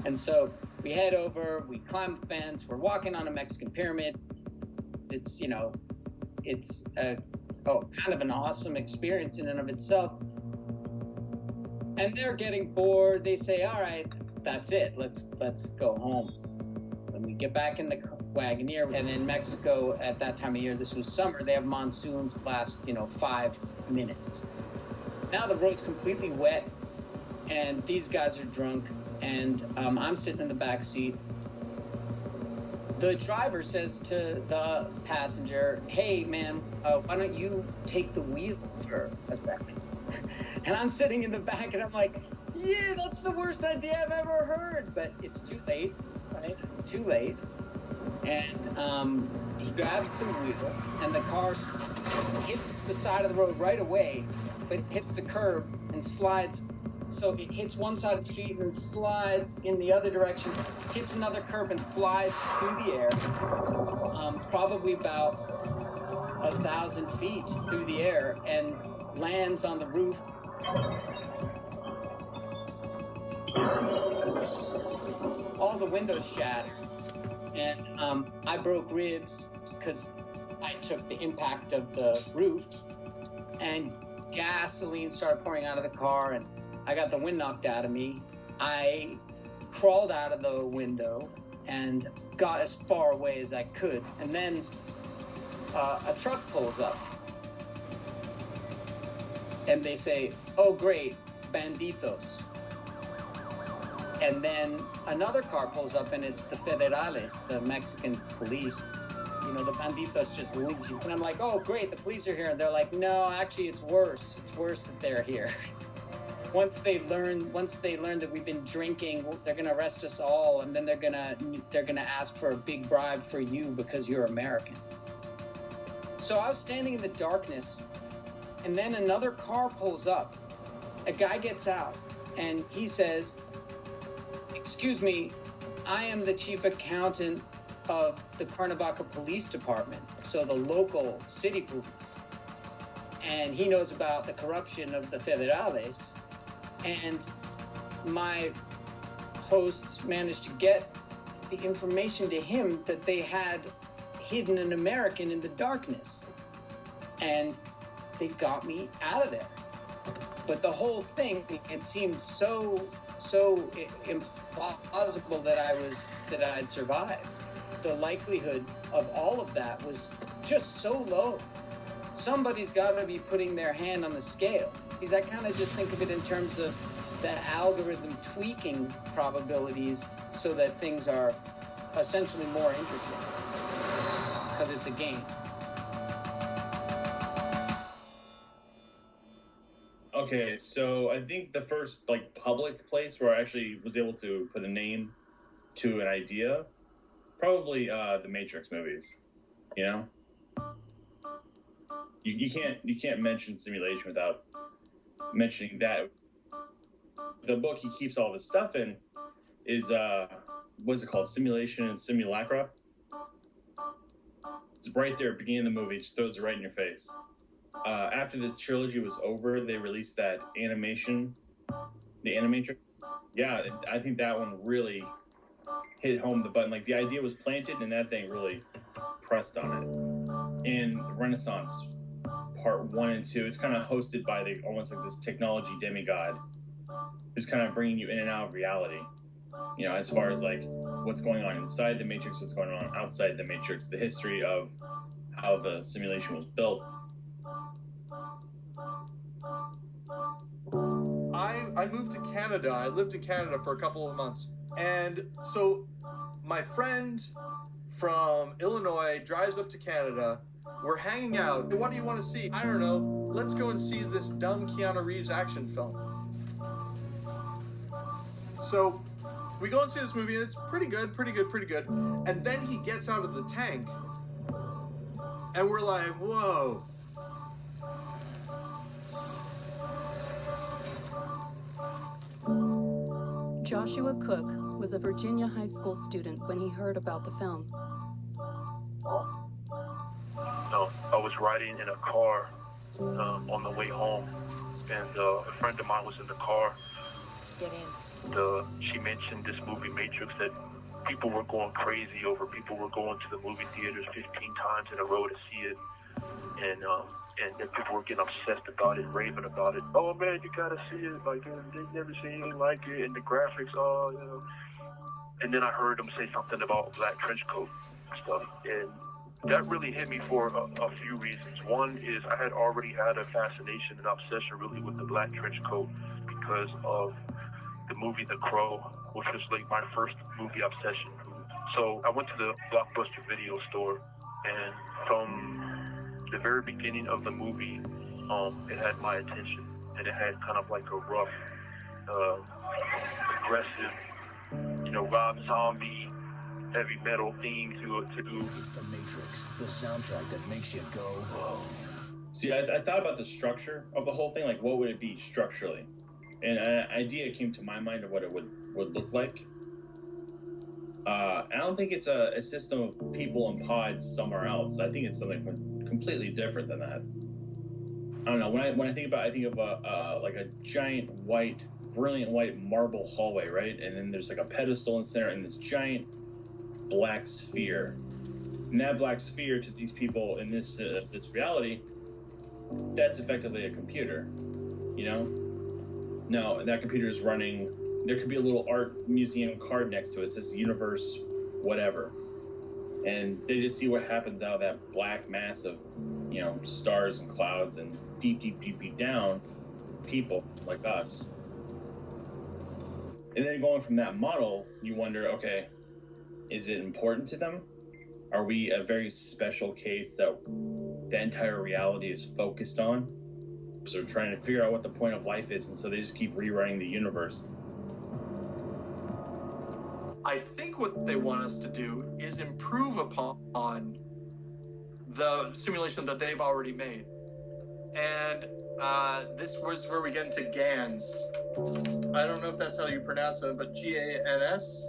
And so we head over, we climb the fence, we're walking on a Mexican pyramid. It's, it's kind of an awesome experience in and of itself. And they're getting bored. They say, all right, that's it. Let's go home. When we get back in the Wagoneer, and in Mexico at that time of year, this was summer, they have monsoons last, 5 minutes. Now the road's completely wet, and these guys are drunk, and I'm sitting in the back seat. The driver says to the passenger, hey, man, why don't you take the wheel for a second? And I'm sitting in the back, and I'm like, yeah, that's the worst idea I've ever heard. But it's too late, right? It's too late. And he grabs the wheel, and the car hits the side of the road right away, but hits the curb and slides. So it hits one side of the street and slides in the other direction, hits another curb and flies through the air, probably about 1,000 feet through the air, and lands on the roof. All the windows shattered, and I broke ribs because I took the impact of the roof, and gasoline started pouring out of the car, and I got the wind knocked out of me. I crawled out of the window and got as far away as I could. And then a truck pulls up. And they say, oh, great, banditos. And then another car pulls up, and it's the Federales, the Mexican police. You know, the banditas just leave. And I'm like, oh, great, the police are here. And they're like, no, actually, it's worse. It's worse that they're here. Once they learn that we've been drinking, they're gonna arrest us all, and then they're gonna ask for a big bribe for you because you're American. So I was standing in the darkness, and then another car pulls up. A guy gets out, and he says, excuse me, I am the chief accountant of the Cuernavaca Police Department, so the local city police. And he knows about the corruption of the Federales. And my hosts managed to get the information to him that they had hidden an American in the darkness. And they got me out of there. But the whole thing, it seemed so implausible that I'd survived. The likelihood of all of that was just so low. Somebody's got to be putting their hand on the scale. Because I kind of just think of it in terms of the algorithm tweaking probabilities so that things are essentially more interesting. Because it's a game. Okay, so I think the first public place where I actually was able to put a name to an idea, probably the Matrix movies. You know, you can't mention simulation without mentioning that. The book he keeps all of his stuff in is what's it called? Simulation and Simulacra. It's right there at the beginning of the movie. It just throws it right in your face. After the trilogy was over, they released that animation, the Animatrix. Yeah, I think that one really hit home the button. Like, the idea was planted, and that thing really pressed on it. And Renaissance Part 1 and 2, it's kind of hosted by almost like this technology demigod who's kind of bringing you in and out of reality. You know, as far as like what's going on inside the Matrix, what's going on outside the Matrix, the history of how the simulation was built. I moved to Canada. I lived in Canada for a couple of months. And so my friend from Illinois drives up to Canada. We're hanging out. What do you want to see? I don't know. Let's go and see this dumb Keanu Reeves action film. So we go and see this movie, and it's pretty good. And then he gets out of the tank, and we're like, whoa. Joshua Cook was a Virginia high school student when he heard about the film. I was riding in a car on the way home, and a friend of mine was in the car. Get in. She mentioned this movie Matrix that people were going crazy over. People were going to the movie theaters 15 times in a row to see it, and then people were getting obsessed about it, raving about it. Oh man, you gotta see it! Like they've never seen anything like it, and the graphics, you know. And then I heard them say something about black trench coat and stuff, and that really hit me for a few reasons. One is I had already had a fascination and obsession really with the black trench coat because of the movie The Crow, which was like my first movie obsession. So I went to the Blockbuster video store, and from the very beginning of the movie, it had my attention, and it had kind of like a rough, aggressive, Rob Zombie, heavy metal theme to it. It's the Matrix, the soundtrack that makes you go, whoa. See, I thought about the structure of the whole thing, like what would it be structurally? And an idea came to my mind of what it would look like. I don't think it's a system of people and pods somewhere else. I think it's something completely different than that. I don't know. When I think about it, I think of like a giant brilliant white marble hallway, right? And then there's like a pedestal in the center and this giant black sphere. And that black sphere to these people in this reality, that's effectively a computer, you know? No, that computer is running. There could be a little art museum card next to it. It says universe, whatever. And they just see what happens out of that black mass of, stars and clouds and deep down people like us. And then going from that model, you wonder, okay, is it important to them? Are we a very special case that the entire reality is focused on? So they're trying to figure out what the point of life is, and so they just keep rewriting the universe. I think what they want us to do is improve upon the simulation that they've already made. And this was where we get into GANs. I don't know if that's how you pronounce them, but GANS?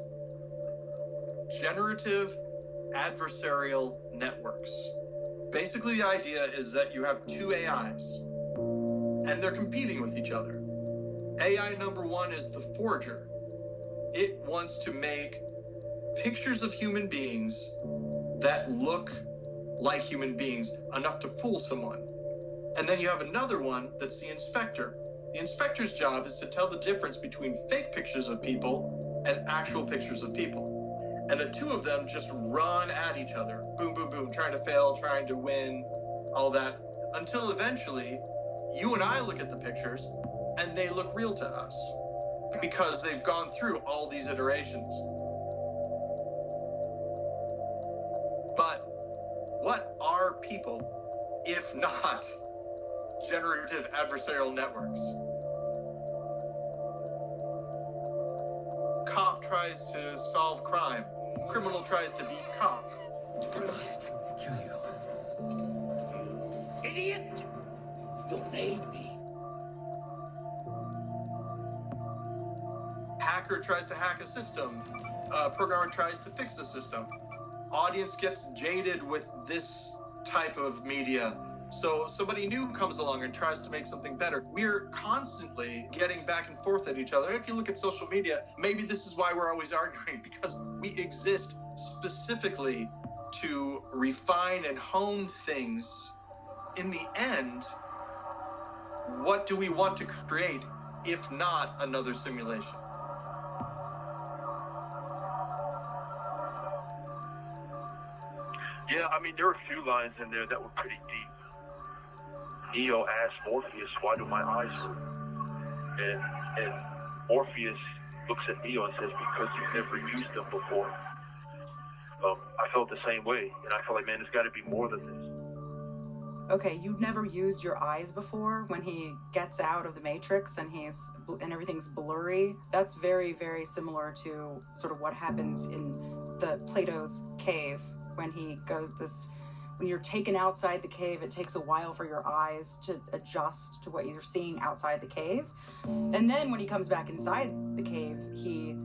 Generative Adversarial Networks. Basically, the idea is that you have two AIs, and they're competing with each other. AI number one is the forger. It wants to make pictures of human beings that look like human beings, enough to fool someone. And then you have another one that's the inspector. The inspector's job is to tell the difference between fake pictures of people and actual pictures of people. And the two of them just run at each other. Boom, boom, boom, trying to fail, trying to win, all that. Until eventually, you and I look at the pictures and they look real to us because they've gone through all these iterations. But what are people, if not generative adversarial networks? Cop tries to solve crime. Criminal tries to beat cop. Kill you. Idiot! You made me. Hacker tries to hack a system. Programmer tries to fix a system. Audience gets jaded with this type of media. So somebody new comes along and tries to make something better. We're constantly getting back and forth at each other. If you look at social media, maybe this is why we're always arguing, because we exist specifically to refine and hone things. In the end, what do we want to create if not another simulation? Yeah, I mean, there were a few lines in there that were pretty deep. Neo asked Morpheus, why do my eyes hurt? And Morpheus looks at Neo and says, because you've never used them before. I felt the same way, and I felt like, man, there's got to be more than this. Okay, you've never used your eyes before when he gets out of the Matrix and everything's blurry. That's very, very similar to sort of what happens in the Plato's cave when he goes when you're taken outside the cave, it takes a while for your eyes to adjust to what you're seeing outside the cave. And then when he comes back inside the cave, he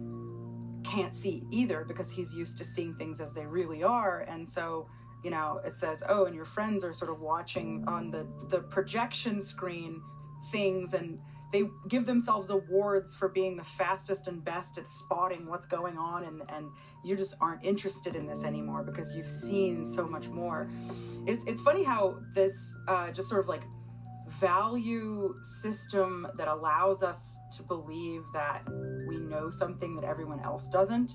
can't see either because he's used to seeing things as they really are. And so, you know, it says, oh, and your friends are sort of watching on the projection screen things, and they give themselves awards for being the fastest and best at spotting what's going on, and you just aren't interested in this anymore because you've seen so much more. It's funny how this just sort of like value system that allows us to believe that we know something that everyone else doesn't,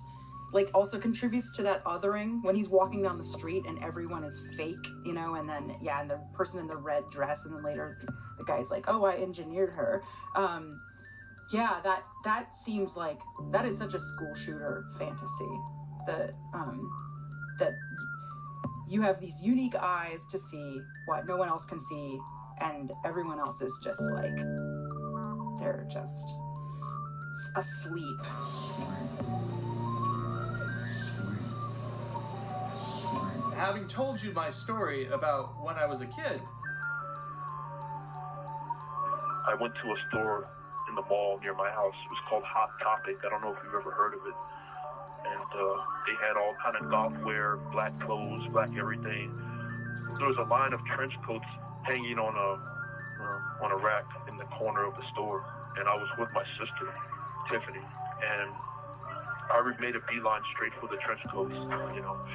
like also contributes to that othering when he's walking down the street and everyone is fake, you know, and then, yeah, and the person in the red dress, and then later the guy's like, oh, I engineered her. Yeah, that seems like, that is such a school shooter fantasy, that you have these unique eyes to see what no one else can see, and everyone else is just like, they're just asleep. Having told you my story about when I was a kid, I went to a store in the mall near my house. It was called Hot Topic. I don't know if you've ever heard of it. And they had all kind of goth wear, black clothes, black everything. There was a line of trench coats hanging on a rack in the corner of the store. And I was with my sister, Tiffany, and I made a beeline straight for the trench coats, you know.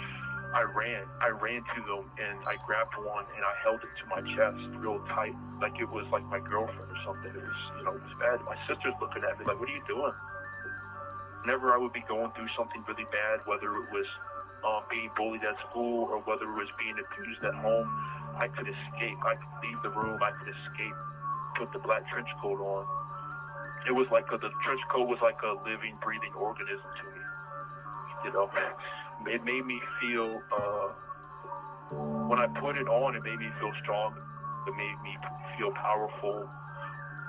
I ran to them, and I grabbed one, and I held it to my chest real tight, like it was like my girlfriend or something. It was, you know, it was bad. My sister's looking at me like, what are you doing? Whenever I would be going through something really bad, whether it was being bullied at school or whether it was being abused at home, I could escape. I could leave the room. I could escape, put the black trench coat on, it was like the trench coat was like a living, breathing organism to me. You know, it made me feel, when I put it on, it made me feel strong. It made me feel powerful,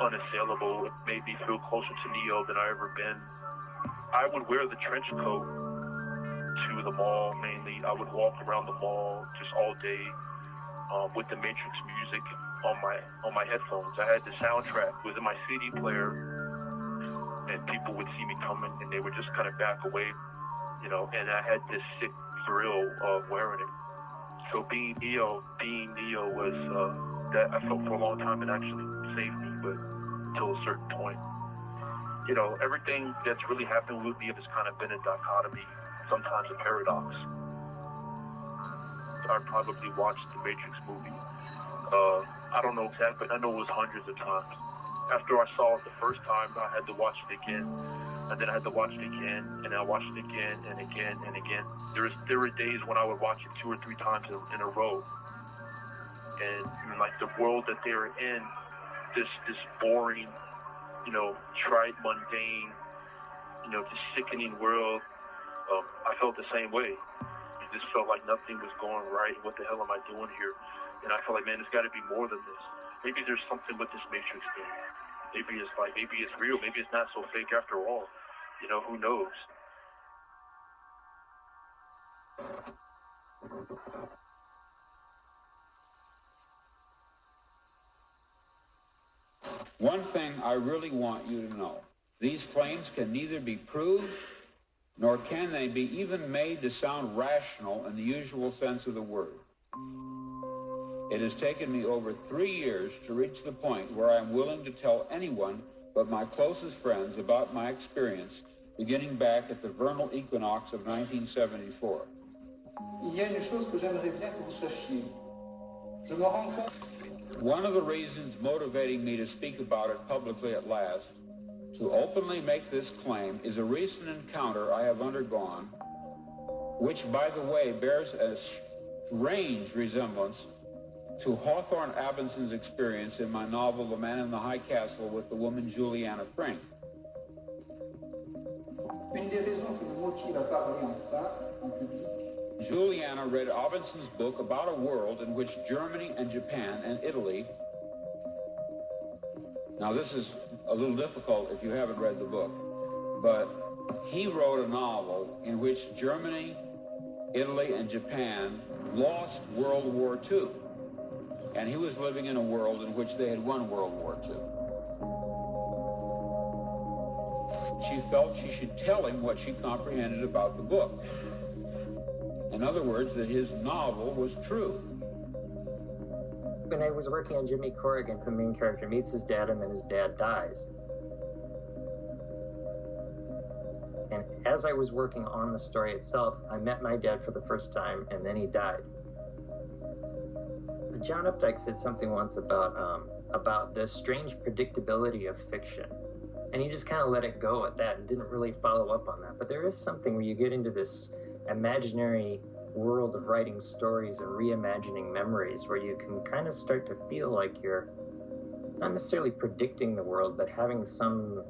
unassailable. It made me feel closer to Neo than I ever been. I would wear the trench coat to the mall mainly. I would walk around the mall just all day with the Matrix music on my headphones. I had the soundtrack was in my CD player, and people would see me coming and they would just kind of back away, you know, and I had this sick thrill of wearing it. So being Neo was that I felt for a long time it actually saved me, but until a certain point. You know, everything that's really happened with me has kind of been a dichotomy, sometimes a paradox. I probably watched the Matrix movie. I don't know exactly, but I know it was hundreds of times. After I saw it the first time, I had to watch it again, and then I had to watch it again, and I watched it again and again and again. There were days when I would watch it 2 or 3 times in a row, and like the world that they were in, this boring, you know, trite, mundane, you know, this sickening world. I felt the same way. It just felt like nothing was going right. What the hell am I doing here? And I felt like, man, there's got to be more than this. Maybe there's something with this Matrix thing. Maybe it's real. Maybe it's not so fake after all. You know, who knows? One thing I really want you to know. These claims can neither be proved nor can they be even made to sound rational in the usual sense of the word. It has taken me over 3 years to reach the point where I am willing to tell anyone but my closest friends about my experience beginning back at the vernal equinox of 1974. Il y a une chose que j'aimerais bien que vous sachiez. Je me rends compte. One of the reasons motivating me to speak about it publicly at last, to openly make this claim, is a recent encounter I have undergone, which, by the way, bears a strange resemblance to Hawthorne Abinson's experience in my novel The Man in the High Castle with the woman Juliana Frink. Une des raisons qui me motive à parler en public. Juliana read Abinson's book about a world in which Germany and Japan and Italy. Now, this is a little difficult if you haven't read the book, but he wrote a novel in which Germany, Italy, and Japan lost World War II, and he was living in a world in which they had won World War II. She felt she should tell him what she comprehended about the book. In other words, that his novel was true. When I was working on Jimmy Corrigan, the main character meets his dad and then his dad dies. And as I was working on the story itself, I met my dad for the first time and then he died. John Updike said something once about the strange predictability of fiction. And he just kind of let it go at that and didn't really follow up on that. But there is something where you get into this imaginary world of writing stories and reimagining memories where you can kind of start to feel like you're not necessarily predicting the world, but having some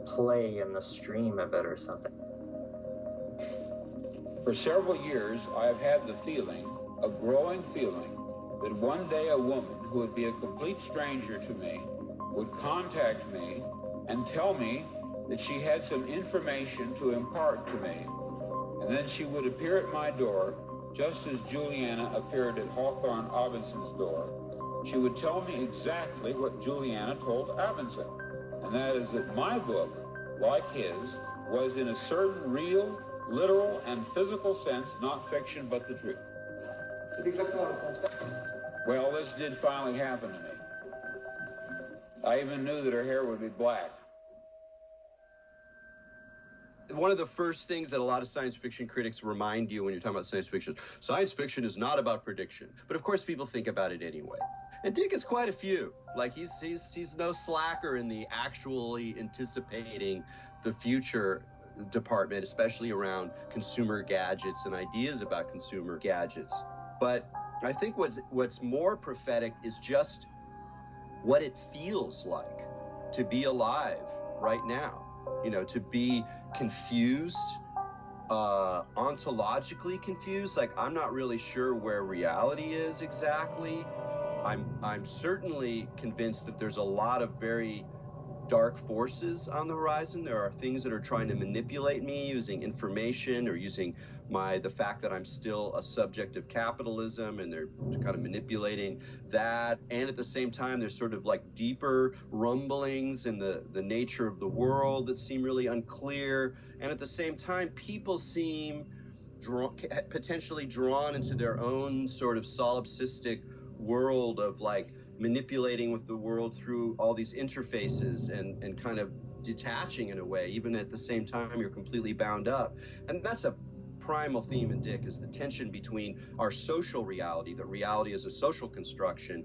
play in the stream of it or something. For several years, I have had the feeling, a growing feeling, that one day a woman who would be a complete stranger to me would contact me and tell me that she had some information to impart to me. And then she would appear at my door, just as Juliana appeared at Hawthorne Abinson's door. She would tell me exactly what Juliana told Abinson, and that is that my book, like his, was in a certain real, literal, and physical sense not fiction but the truth. Well, this did finally happen to me. I even knew that her hair would be black. One of the first things that a lot of science fiction critics remind you when you're talking about science fiction is not about prediction. But of course people think about it anyway. And Dick has quite a few. Like he's no slacker in the actually anticipating the future department, especially around consumer gadgets and ideas about consumer gadgets. But I think what's more prophetic is just what it feels like. to be alive right now, you know, to be confused, ontologically confused. Like, I'm not really sure where reality is exactly. I'm certainly convinced that there's a lot of very dark forces on the horizon. There are things that are trying to manipulate me using information or using the fact that I'm still a subject of capitalism, and they're kind of manipulating that. And at the same time, there's sort of like deeper rumblings in the nature of the world that seem really unclear. And at the same time, people seem potentially drawn into their own sort of solipsistic world of like manipulating with the world through all these interfaces and kind of detaching in a way, even at the same time you're completely bound up. And that's a primal theme in Dick, is the tension between our social reality, that reality is a social construction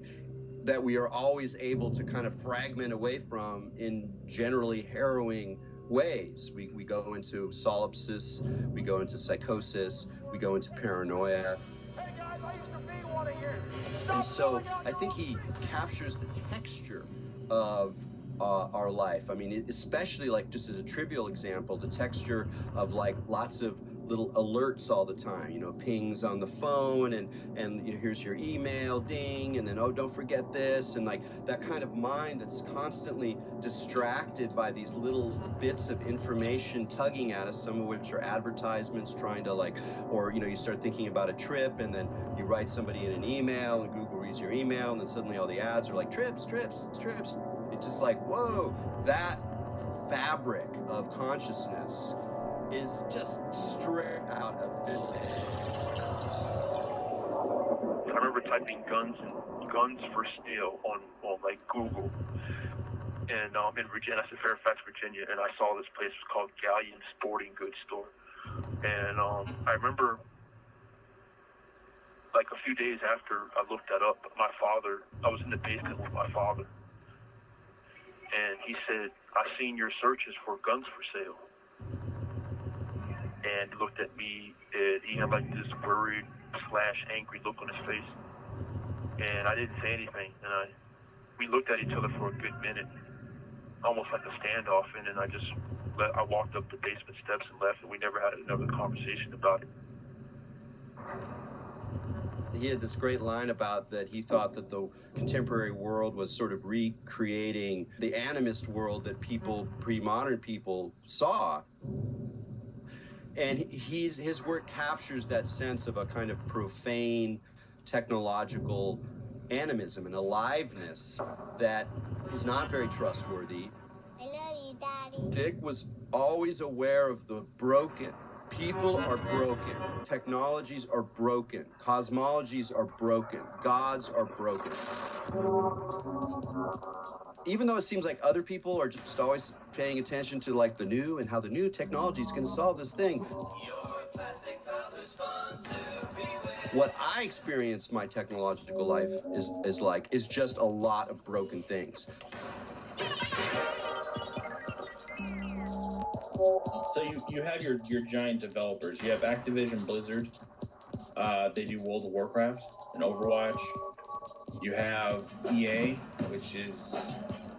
that we are always able to kind of fragment away from in generally harrowing ways. We go into solipsis, we go into psychosis, we go into paranoia. And so I think he captures the texture of our life. I mean, especially like, just as a trivial example, the texture of like lots of little alerts all the time, you know, pings on the phone, and you know, here's your email, ding, and then, oh, don't forget this, and like that kind of mind that's constantly distracted by these little bits of information tugging at us, some of which are advertisements trying to like, or, you know, you start thinking about a trip, and then you write somebody in an email, and Google reads your email, and then suddenly all the ads are like, trips, trips, trips. It's just like, whoa, that fabric of consciousness is just straight out of business. I remember typing guns for sale on like Google, and in Virginia, I said Fairfax, Virginia, and I saw this place was called Galleon Sporting Goods Store, and I remember like a few days after I looked that up, I was in the basement with my father, and he said, "I seen your searches for guns for sale." And he looked at me, and he had like this worried / angry look on his face. And I didn't say anything. And we looked at each other for a good minute, almost like a standoff. And then I walked up the basement steps and left, and we never had another conversation about it. He had this great line about that he thought that the contemporary world was sort of recreating the animist world that pre-modern people saw. And his work captures that sense of a kind of profane technological animism and aliveness that is not very trustworthy. I love you, Daddy. Dick was always aware of the broken. People are broken. Technologies are broken. Cosmologies are broken. Gods are broken. Even though it seems like other people are just always paying attention to like the new and how the new technology is going to solve this thing, what I experience my technological life is just a lot of broken things. So you have your giant developers. You have Activision Blizzard. They do World of Warcraft and Overwatch. You have EA, which is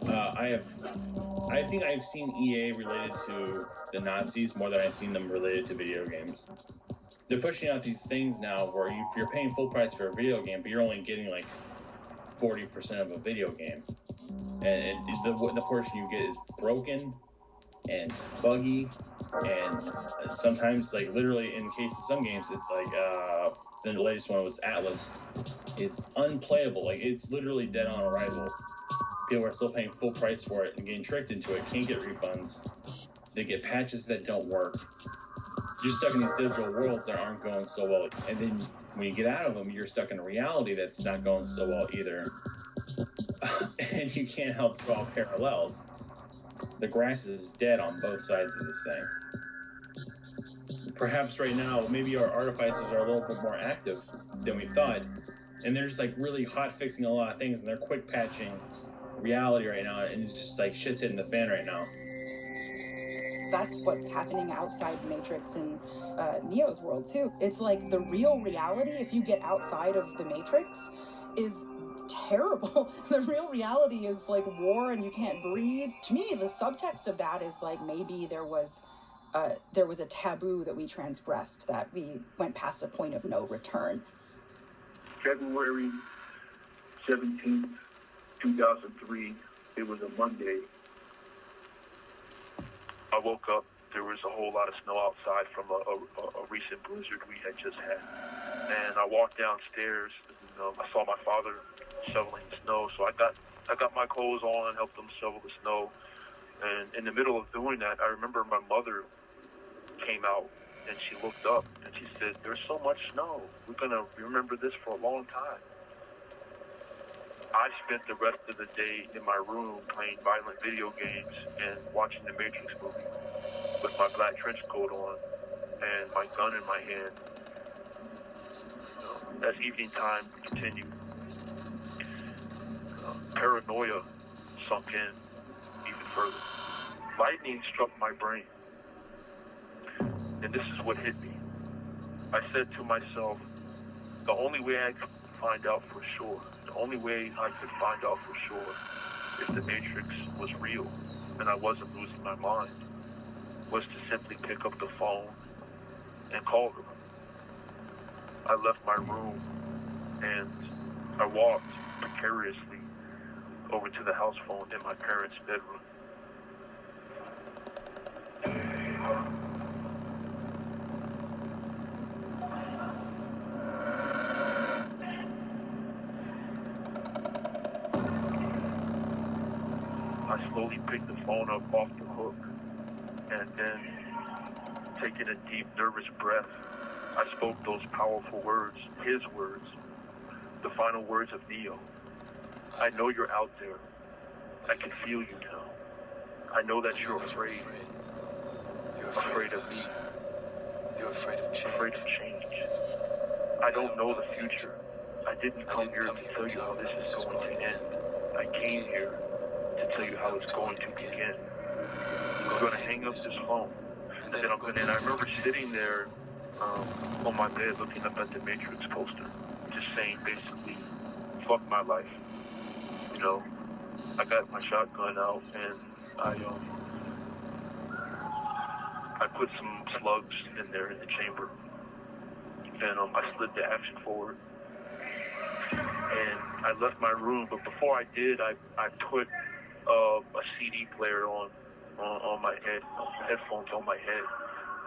I think I've seen EA related to the Nazis more than I've seen them related to video games. They're pushing out these things now where you're paying full price for a video game, but you're only getting like 40% of a video game, and the portion you get is broken and buggy, and sometimes, like, literally in case of some games, it's like the latest one was Atlas, is unplayable. Like, it's literally dead on arrival. People are still paying full price for it and getting tricked into it, can't get refunds. They get patches that don't work. You're stuck in these digital worlds that aren't going so well. And then when you get out of them, you're stuck in a reality that's not going so well either. And you can't help draw parallels. The grass is dead on both sides of this thing. Perhaps right now, maybe our artificers are a little bit more active than we thought. And they're just like really hot fixing a lot of things, and they're quick patching reality right now, and it's just like shit's hitting the fan right now. That's what's happening outside Matrix and Neo's world too. It's like the real reality, if you get outside of the Matrix, is terrible. The real reality is like war and you can't breathe. To me, the subtext of that is like maybe there was a taboo that we transgressed, that we went past a point of no return. February 17th, 2003, it was a Monday. I woke up, there was a whole lot of snow outside from a recent blizzard we had just had. And I walked downstairs, and, I saw my father shoveling snow, so I got my clothes on and helped him shovel the snow. And in the middle of doing that, I remember my mother came out and she looked up and she said, "There's so much snow. We're gonna remember this for a long time." I spent the rest of the day in my room playing violent video games and watching the Matrix movie with my black trench coat on and my gun in my hand. As evening time continued, paranoia sunk in even further. Lightning struck my brain. And this is what hit me. I said to myself, the only way I could find out for sure, if the Matrix was real and I wasn't losing my mind, was to simply pick up the phone and call her. I left my room and I walked precariously over to the house phone in my parents' bedroom. I slowly picked the phone up off the hook, and then, taking a deep, nervous breath, I spoke those powerful words, his words, the final words of Neo. I know you're out there. I can feel you now. I know that you're afraid. You're afraid of me. You're afraid of change. I don't know the future. I didn't come here to tell you how this is going to end. I came here to tell you how it's going to begin. I'm going to hang up this phone. And I remember sitting there on my bed looking up at the Matrix poster, just saying basically, fuck my life. You know, I got my shotgun out and I put some slugs in there in the chamber. And I slid the action forward. And I left my room, but before I did, I put a CD player on my head, headphones on my head.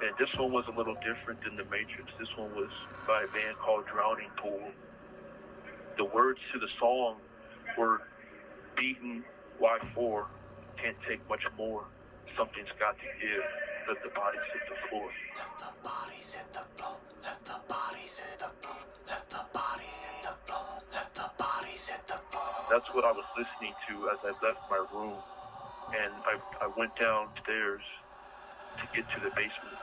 And this one was a little different than The Matrix. This one was by a band called Drowning Pool. The words to the song were beaten, why for? Can't take much more. Something's got to give. Let the bodies hit the floor. Let the bodies hit the floor. Let the bodies hit the floor. Let the bodies hit the floor. Let the bodies hit the floor. That's what I was listening to as I left my room. And I went downstairs to get to the basement.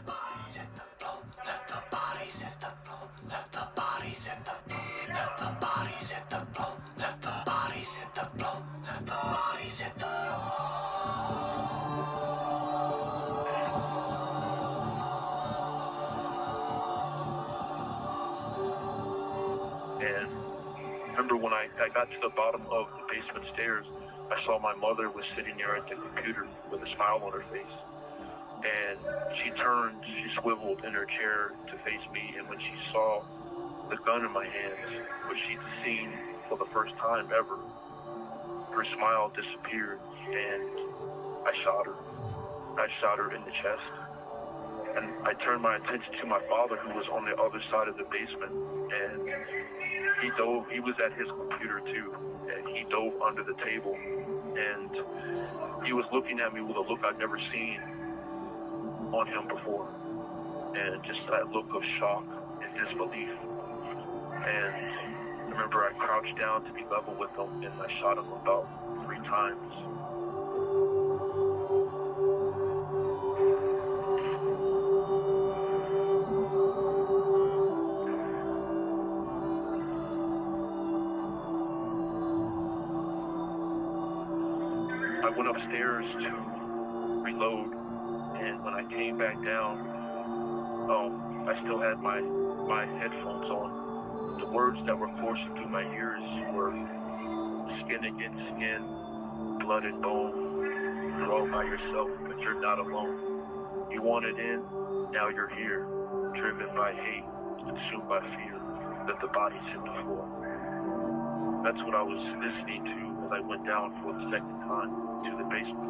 Bodies hit the floor. Let the bodies hit the floor. Let the bodies hit the floor. Let the bodies hit the floor. Let the bodies hit the floor. Let the bodies hit the floor. And remember when I got to the bottom of the basement stairs, I saw my mother was sitting there at the computer with a smile on her face. And she turned, she swiveled in her chair to face me, and when she saw the gun in my hands, which she'd seen for the first time ever, her smile disappeared, and I shot her. I shot her in the chest. And I turned my attention to my father, who was on the other side of the basement, and he was at his computer too, and he dove under the table, and he was looking at me with a look I'd never seen on him before, and just that look of shock and disbelief. And I remember I crouched down to be level with him, and I shot him about 3 times. I went upstairs to reload, and when I came back down, I still had my headphones on. The words that were coursing through my ears were skin against skin, blood and bone. You're all by yourself, but you're not alone. You wanted in, now you're here, driven by hate, consumed by fear, that the bodies hit the floor. That's what I was listening to as I went down for the second time to the basement.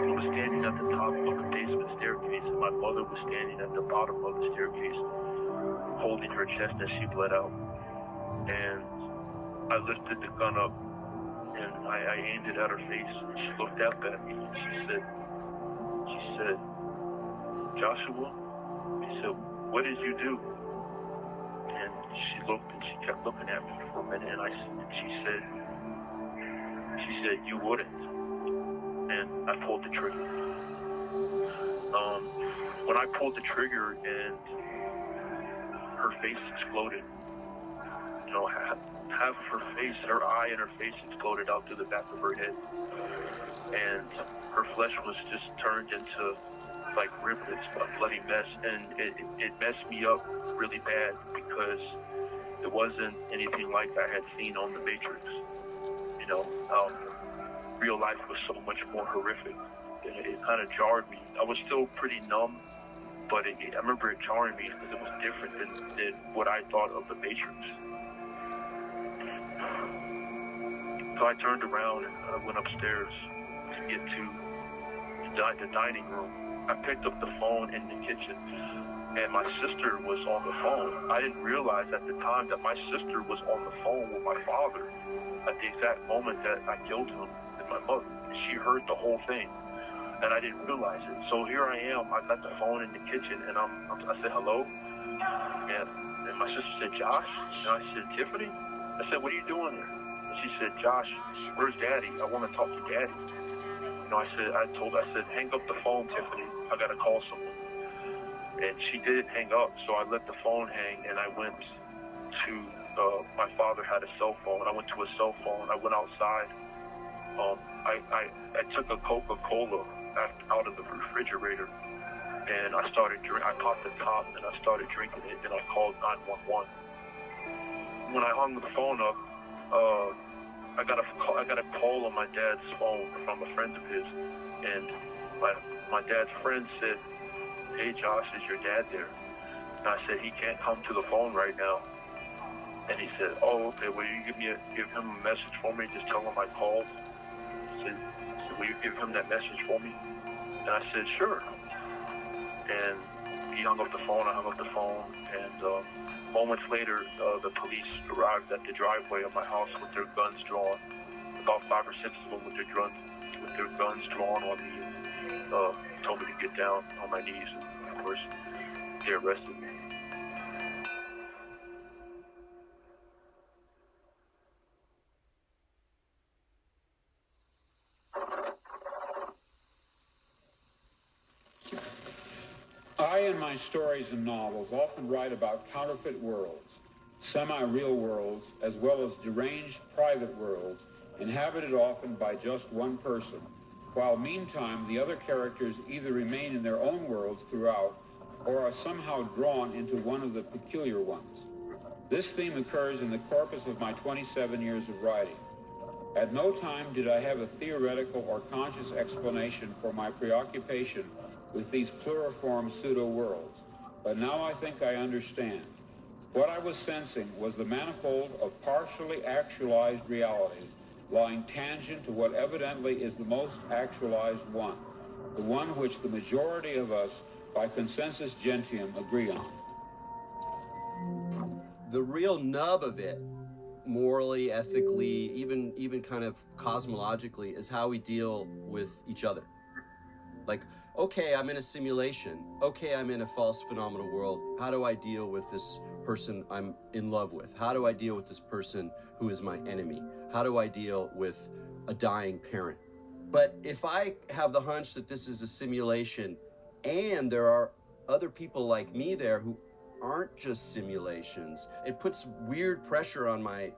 I was standing at the top of the basement staircase, and my mother was standing at the bottom of the staircase, holding her chest as she bled out. And I lifted the gun up, and I aimed it at her face. She looked up at me, and she said, Joshua? She said, what did you do? And she looked, and she kept looking at me for a minute, and she said, you wouldn't. And I pulled the trigger. When I pulled the trigger and her face exploded, you know, half of her face, her eye and her face exploded out to the back of her head. And her flesh was just turned into like riblets, a bloody mess. And it messed me up really bad because it wasn't anything like I had seen on The Matrix. You know, real life was so much more horrific. It kind of jarred me. I was still pretty numb, but I remember it jarring me because it was different than what I thought of The Matrix. So I turned around and I went upstairs to get to the dining room. I picked up the phone in the kitchen, and my sister was on the phone. I didn't realize at the time that my sister was on the phone with my father at the exact moment that I killed him and my mother. She heard the whole thing, and I didn't realize it. So here I am. I got the phone in the kitchen, and I said, hello? And my sister said, Josh? And I said, Tiffany? I said, what are you doing there? And she said, Josh, where's Daddy? I want to talk to Daddy. You know, I said, hang up the phone, Tiffany. I got to call someone. And she did hang up, so I let the phone hang, and I went to, my father had a cell phone. I went to a cell phone. I went outside. I took a Coca-Cola out of the refrigerator, and I popped the top, and I started drinking it, and I called 911. When I hung the phone up, I got a call on my dad's phone from a friend of his, and my dad's friend said, hey Josh, is your dad there? And I said, he can't come to the phone right now. And he said, oh, okay, will you give him a message for me? Just tell him I called. He said, will you give him that message for me? And I said, sure. And he hung up the phone, I hung up the phone, and moments later, the police arrived at the driveway of my house with their guns drawn. About 5 or 6 of them with their guns drawn on me, and told me to get down on my knees. And of course, they arrested me. I, in my stories and novels, often write about counterfeit worlds, semi-real worlds, as well as deranged private worlds, inhabited often by just one person, while meantime the other characters either remain in their own worlds throughout or are somehow drawn into one of the peculiar ones. This theme occurs in the corpus of my 27 years of writing. At no time did I have a theoretical or conscious explanation for my preoccupation with these pluriform pseudo-worlds, but now I think I understand. What I was sensing was the manifold of partially actualized realities lying tangent to what evidently is the most actualized one, the one which the majority of us, by consensus gentium, agree on. The real nub of it, morally, ethically, even kind of cosmologically, is how we deal with each other. Like, okay, I'm in a simulation. Okay, I'm in a false phenomenal world. How do I deal with this person I'm in love with? How do I deal with this person who is my enemy? How do I deal with a dying parent? But if I have the hunch that this is a simulation and there are other people like me there who aren't just simulations, it puts weird pressure on my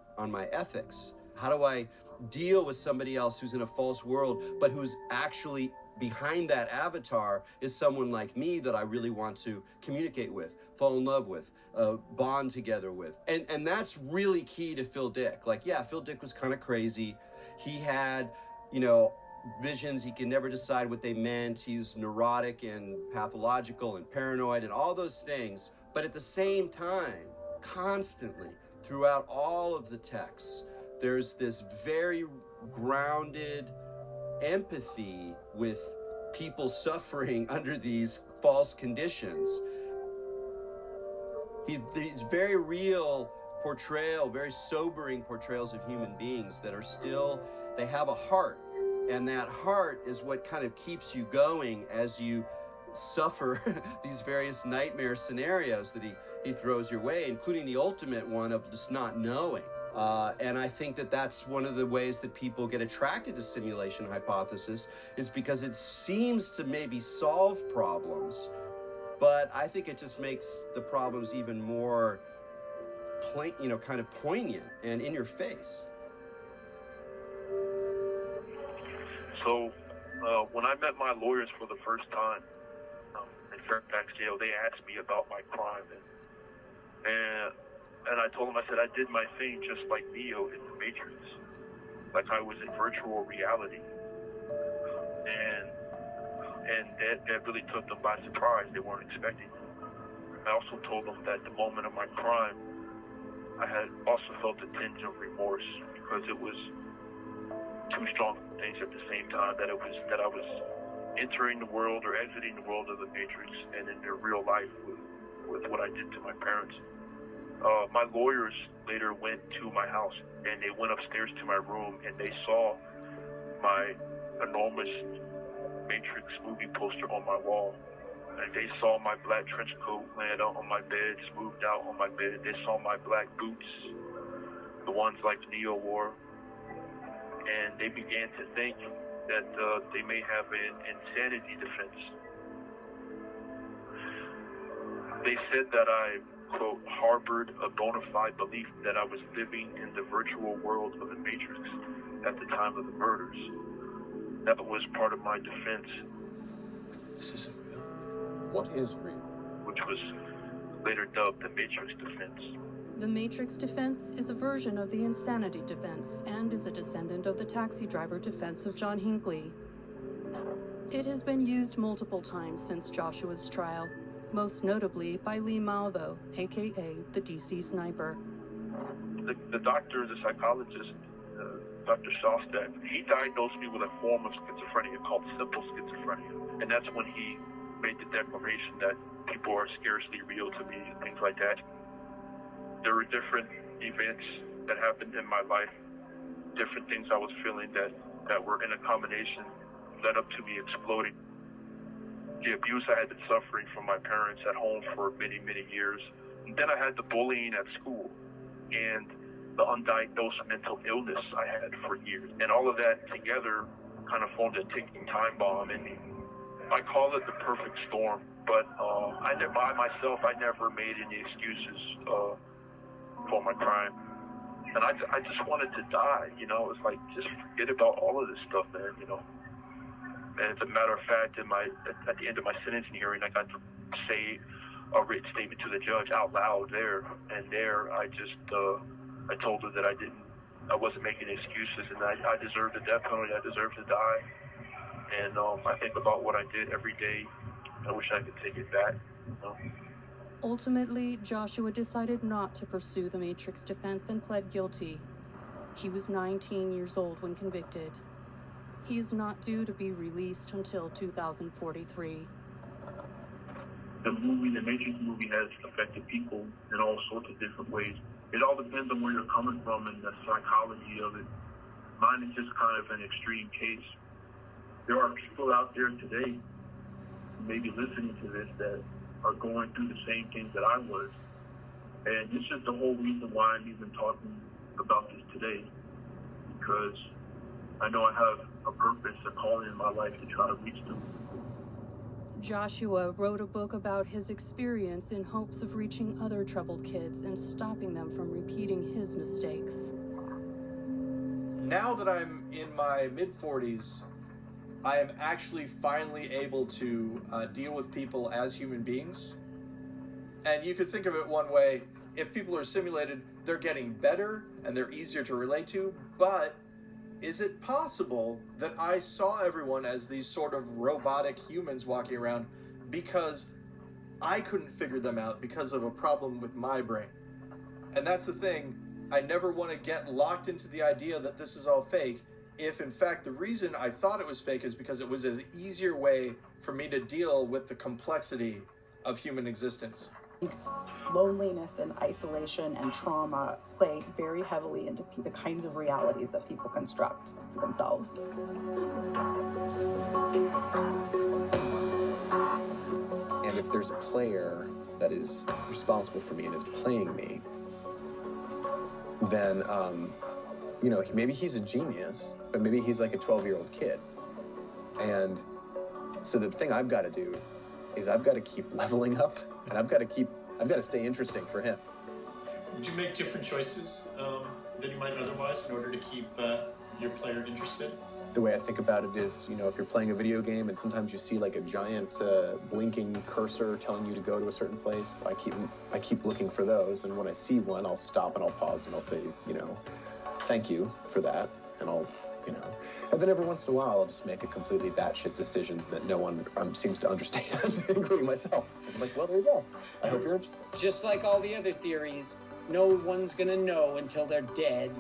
ethics. How do I deal with somebody else who's in a false world, but who's actually behind that avatar is someone like me that I really want to communicate with, fall in love with, bond together with. And that's really key to Phil Dick. Like, yeah, Phil Dick was kind of crazy. He had, you know, visions. He could never decide what they meant. He was neurotic and pathological and paranoid and all those things. But at the same time, constantly, throughout all of the texts, there's this very grounded empathy with people suffering under these false conditions. These very real portrayal, very sobering portrayals of human beings that are still, they have a heart. And that heart is what kind of keeps you going as you suffer these various nightmare scenarios that he throws your way, including the ultimate one of just not knowing. And I think that that's one of the ways that people get attracted to simulation hypothesis, is because it seems to maybe solve problems, but I think it just makes the problems even more, kind of poignant and in your face. So when I met my lawyers for the first time in Fairfax jail, they asked me about my crime, and I told them, I said, I did my thing just like Neo in the Matrix, like I was in virtual reality, and that really took them by surprise. They weren't expecting it. I also told them that the moment of my crime, I had also felt a tinge of remorse, because it was two strong things at the same time, that I was entering the world or exiting the world of the Matrix, and in their real life with what I did to my parents. My lawyers later went to my house, and they went upstairs to my room, and they saw my enormous Matrix movie poster on my wall. And they saw my black trench coat laying out on my bed, smoothed out on my bed. They saw my black boots, the ones like Neo wore. And they began to think that they may have an insanity defense. They said that I, quote, harbored a bona fide belief that I was living in the virtual world of the Matrix at the time of the murders. That was part of my defense. This isn't real. What is real? Which was later dubbed the Matrix defense. The Matrix defense is a version of the insanity defense and is a descendant of the taxi driver defense of John Hinckley. It has been used multiple times since Joshua's trial, most notably by Lee Malvo, aka the DC Sniper. The doctor, the psychologist, Dr. Shostak, he diagnosed me with a form of schizophrenia called simple schizophrenia. And that's when he made the declaration that people are scarcely real to me and things like that. There were different events that happened in my life, different things I was feeling that were in a combination led up to me exploding. The abuse I had been suffering from my parents at home for many, many years. And then I had the bullying at school and the undiagnosed mental illness I had for years. And all of that together kind of formed a ticking time bomb in me. I call it the perfect storm, but by myself, I never made any excuses for my crime. And I just wanted to die, you know. It's like, just forget about all of this stuff, man, you know. And as a matter of fact, at the end of my sentencing hearing, I got to say a written statement to the judge out loud there. And there, I told her that I wasn't making excuses, and I deserved the death penalty. I deserved to die. And I think about what I did every day. I wish I could take it back, you know. Ultimately, Joshua decided not to pursue the Matrix defense and pled guilty. He was 19 years old when convicted. He is not due to be released until 2043. The Matrix movie has affected people in all sorts of different ways. It all depends on where you're coming from and the psychology of it. Mine is just kind of an extreme case. There are people out there today, maybe listening to this, that are going through the same things that I was. And it's just the whole reason why I'm even talking about this today, because I know I have a purpose, a calling in my life to try to reach them. Joshua wrote a book about his experience in hopes of reaching other troubled kids and stopping them from repeating his mistakes. Now that I'm in my mid-40s, I am actually finally able to deal with people as human beings. And you could think of it one way: if people are simulated, they're getting better and they're easier to relate to, but is it possible that I saw everyone as these sort of robotic humans walking around because I couldn't figure them out because of a problem with my brain? And that's the thing. I never want to get locked into the idea that this is all fake, if in fact the reason I thought it was fake is because it was an easier way for me to deal with the complexity of human existence. Loneliness and isolation and trauma play very heavily into the kinds of realities that people construct for themselves. And if there's a player that is responsible for me and is playing me, then, you know, maybe he's a genius, but maybe he's like a 12-year-old kid. And so the thing I've got to do is I've got to keep leveling up, and I've got to stay interesting for him. Would you make different choices than you might otherwise in order to keep your player interested? The way I think about it is, you know, if you're playing a video game and sometimes you see like a giant blinking cursor telling you to go to a certain place, I keep looking for those, and when I see one, I'll stop and I'll pause and I'll say, you know, thank you for that, and I'll, you know, and then every once in a while I'll just make a completely batshit decision that no one seems to understand, including myself. I'm like, well, there you go. I hope you're interested. Just like all the other theories, no one's gonna know until they're dead.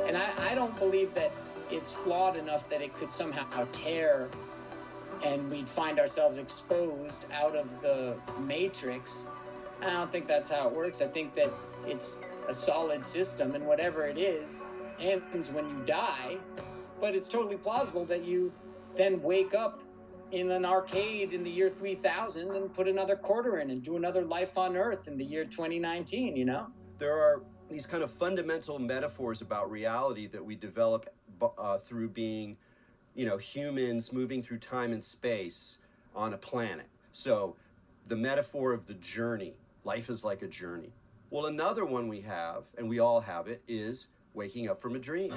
And I don't believe that it's flawed enough that it could somehow tear and we'd find ourselves exposed out of the matrix. I don't think that's how it works. I think that it's a solid system, and whatever it is ends when you die. But it's totally plausible that you then wake up in an arcade in the year 3000 and put another quarter in and do another life on Earth in the year 2019, you know? There are these kind of fundamental metaphors about reality that we develop through being, you know, humans moving through time and space on a planet. So the metaphor of the journey, life is like a journey. Well, another one we have, and we all have it, is waking up from a dream.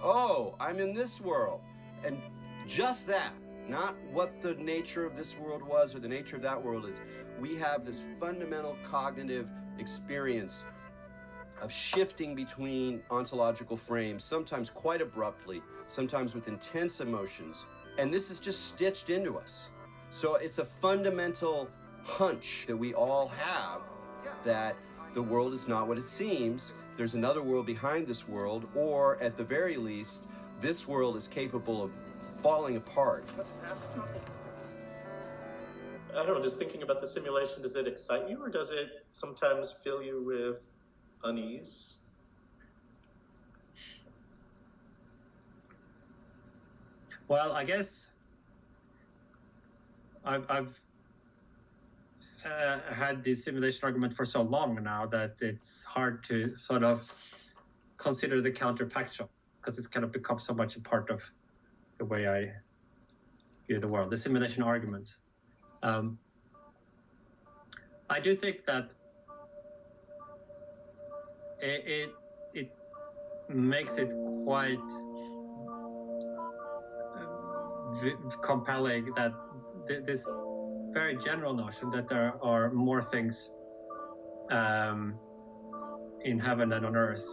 Oh, I'm in this world. And just that, not what the nature of this world was or the nature of that world is. We have this fundamental cognitive experience of shifting between ontological frames, sometimes quite abruptly, sometimes with intense emotions. And this is just stitched into us. So it's a fundamental hunch that we all have that the world is not what it seems. There's another world behind this world, or at the very least, this world is capable of falling apart. I don't know, just thinking about the simulation, does it excite you, or does it sometimes fill you with unease? Well, I guess I've had the simulation argument for so long now that it's hard to sort of consider the counterfactual, because it's kind of become so much a part of the way I view the world, the simulation argument. I do think that it makes it quite compelling that this very general notion that there are more things in heaven and on earth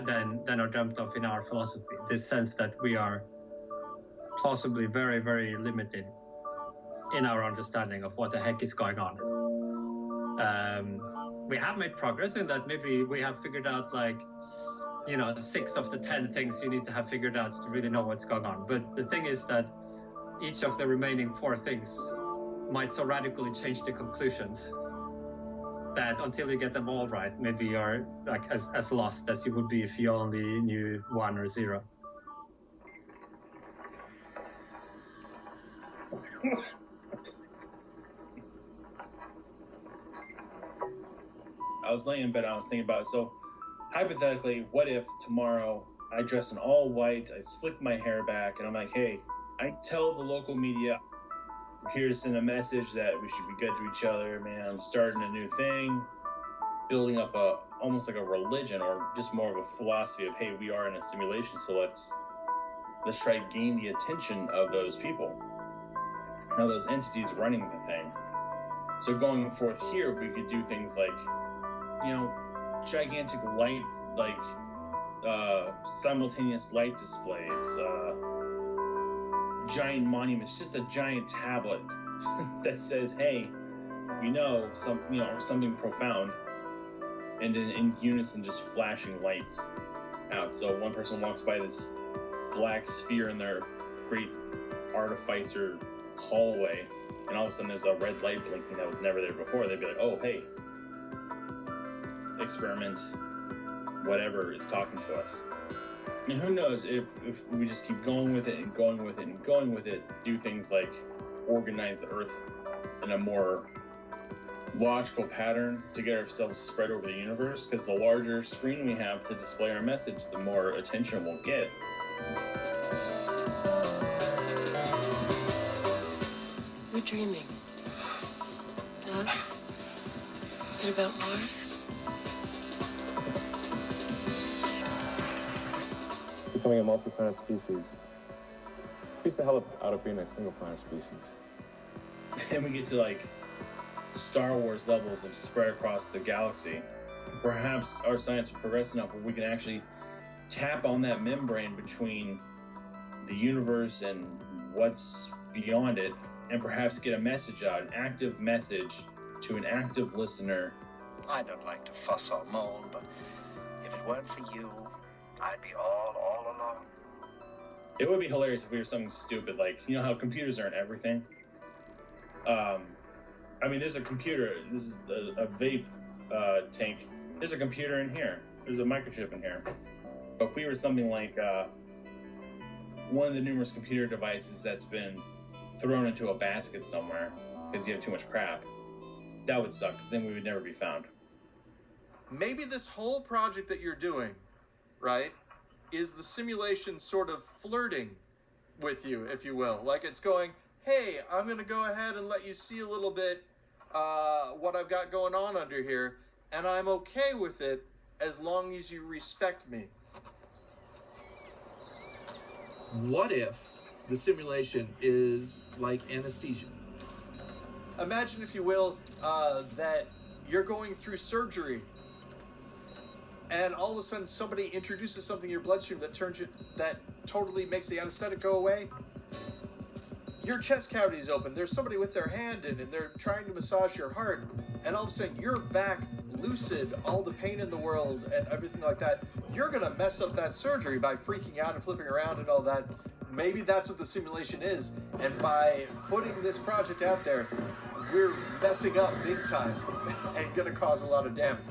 than are dreamt of in our philosophy. This sense that we are plausibly very, very limited in our understanding of what the heck is going on. We have made progress in that. Maybe we have figured out, like, you know, 6 of the 10 things you need to have figured out to really know what's going on. But the thing is that each of the remaining 4 things might so radically change the conclusions that until you get them all right, maybe you're like as lost as you would be if you only knew 1 or 0. I was laying in bed, I was thinking about it. So hypothetically, what if tomorrow I dress in all white, I slick my hair back, and I'm like, hey, I tell the local media, we're here to send a message that we should be good to each other, man. I'm starting a new thing, building up a almost like a religion, or just more of a philosophy of, hey, we are in a simulation, so let's try to gain the attention of those people, now those entities running the thing. So going forth here, we could do things like, gigantic light, like simultaneous light displays, giant monuments, just a giant tablet that says, hey, something profound, and in unison just flashing lights out. So one person walks by this black sphere in their great artificer hallway, and all of a sudden there's a red light blinking that was never there before. They'd be like, oh, hey, experiment, whatever is talking to us. And who knows if we just keep going with it and going with it and going with it, do things like organize the Earth in a more logical pattern to get ourselves spread over the universe, because the larger screen we have to display our message, the more attention we'll get. We're dreaming. Doug? Is it about Mars? Becoming a multi-planet species beats the hell out of being a single-planet species. And we get to like Star Wars levels of spread across the galaxy. Perhaps our science will progress enough where we can actually tap on that membrane between the universe and what's beyond it, and perhaps get a message out, an active message to an active listener. I don't like to fuss or moan, but if it weren't for you, I'd be all alone. It would be hilarious if we were something stupid, like, how computers are in everything? There's a computer. This is a vape tank. There's a computer in here. There's a microchip in here. But if we were something like one of the numerous computer devices that's been thrown into a basket somewhere because you have too much crap, that would suck, because then we would never be found. Maybe this whole project that you're doing, right, is the simulation sort of flirting with you, if you will. Like, it's going, hey, I'm going to go ahead and let you see a little bit what I've got going on under here, and I'm okay with it as long as you respect me. What if the simulation is like anesthesia? Imagine, if you will, that you're going through surgery, and all of a sudden somebody introduces something in your bloodstream that totally makes the anesthetic go away. Your chest cavity is open. There's somebody with their hand in, and they're trying to massage your heart, and all of a sudden you're back lucid, all the pain in the world and everything like that. You're gonna mess up that surgery by freaking out and flipping around and all that. Maybe that's what the simulation is, and by putting this project out there, we're messing up big time and gonna cause a lot of damage.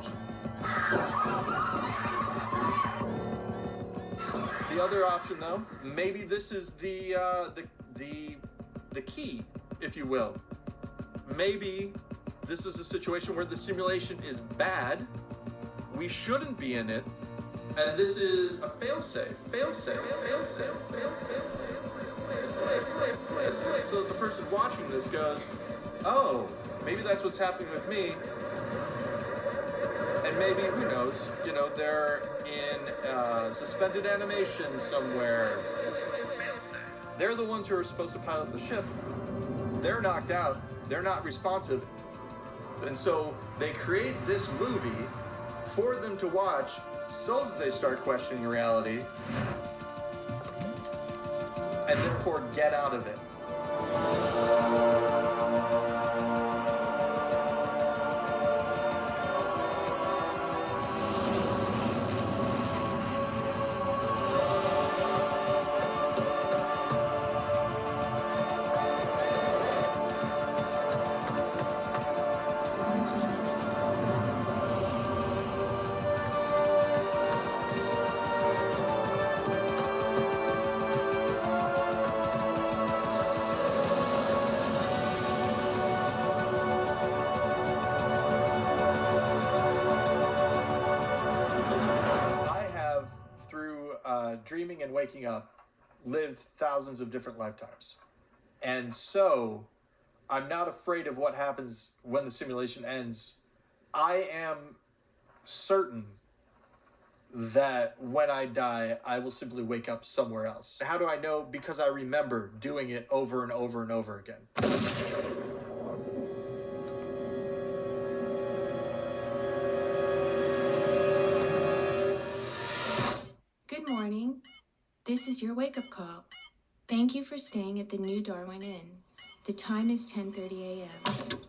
The other option, though, maybe this is the key, if you will. Maybe this is a situation where the simulation is bad, we shouldn't be in it, and this is a failsafe. So the person watching this goes, oh, maybe that's what's happening with me. And maybe, who knows, they're in suspended animation somewhere. They're the ones who are supposed to pilot the ship. They're knocked out. They're not responsive. And so they create this movie for them to watch so that they start questioning reality and therefore get out of it. Dreaming and waking up, lived thousands of different lifetimes. And so I'm not afraid of what happens when the simulation ends. I am certain that when I die, I will simply wake up somewhere else. How do I know? Because I remember doing it over and over and over again. Good morning. This is your wake-up call. Thank you for staying at the New Darwin Inn. The time is 10:30 a.m.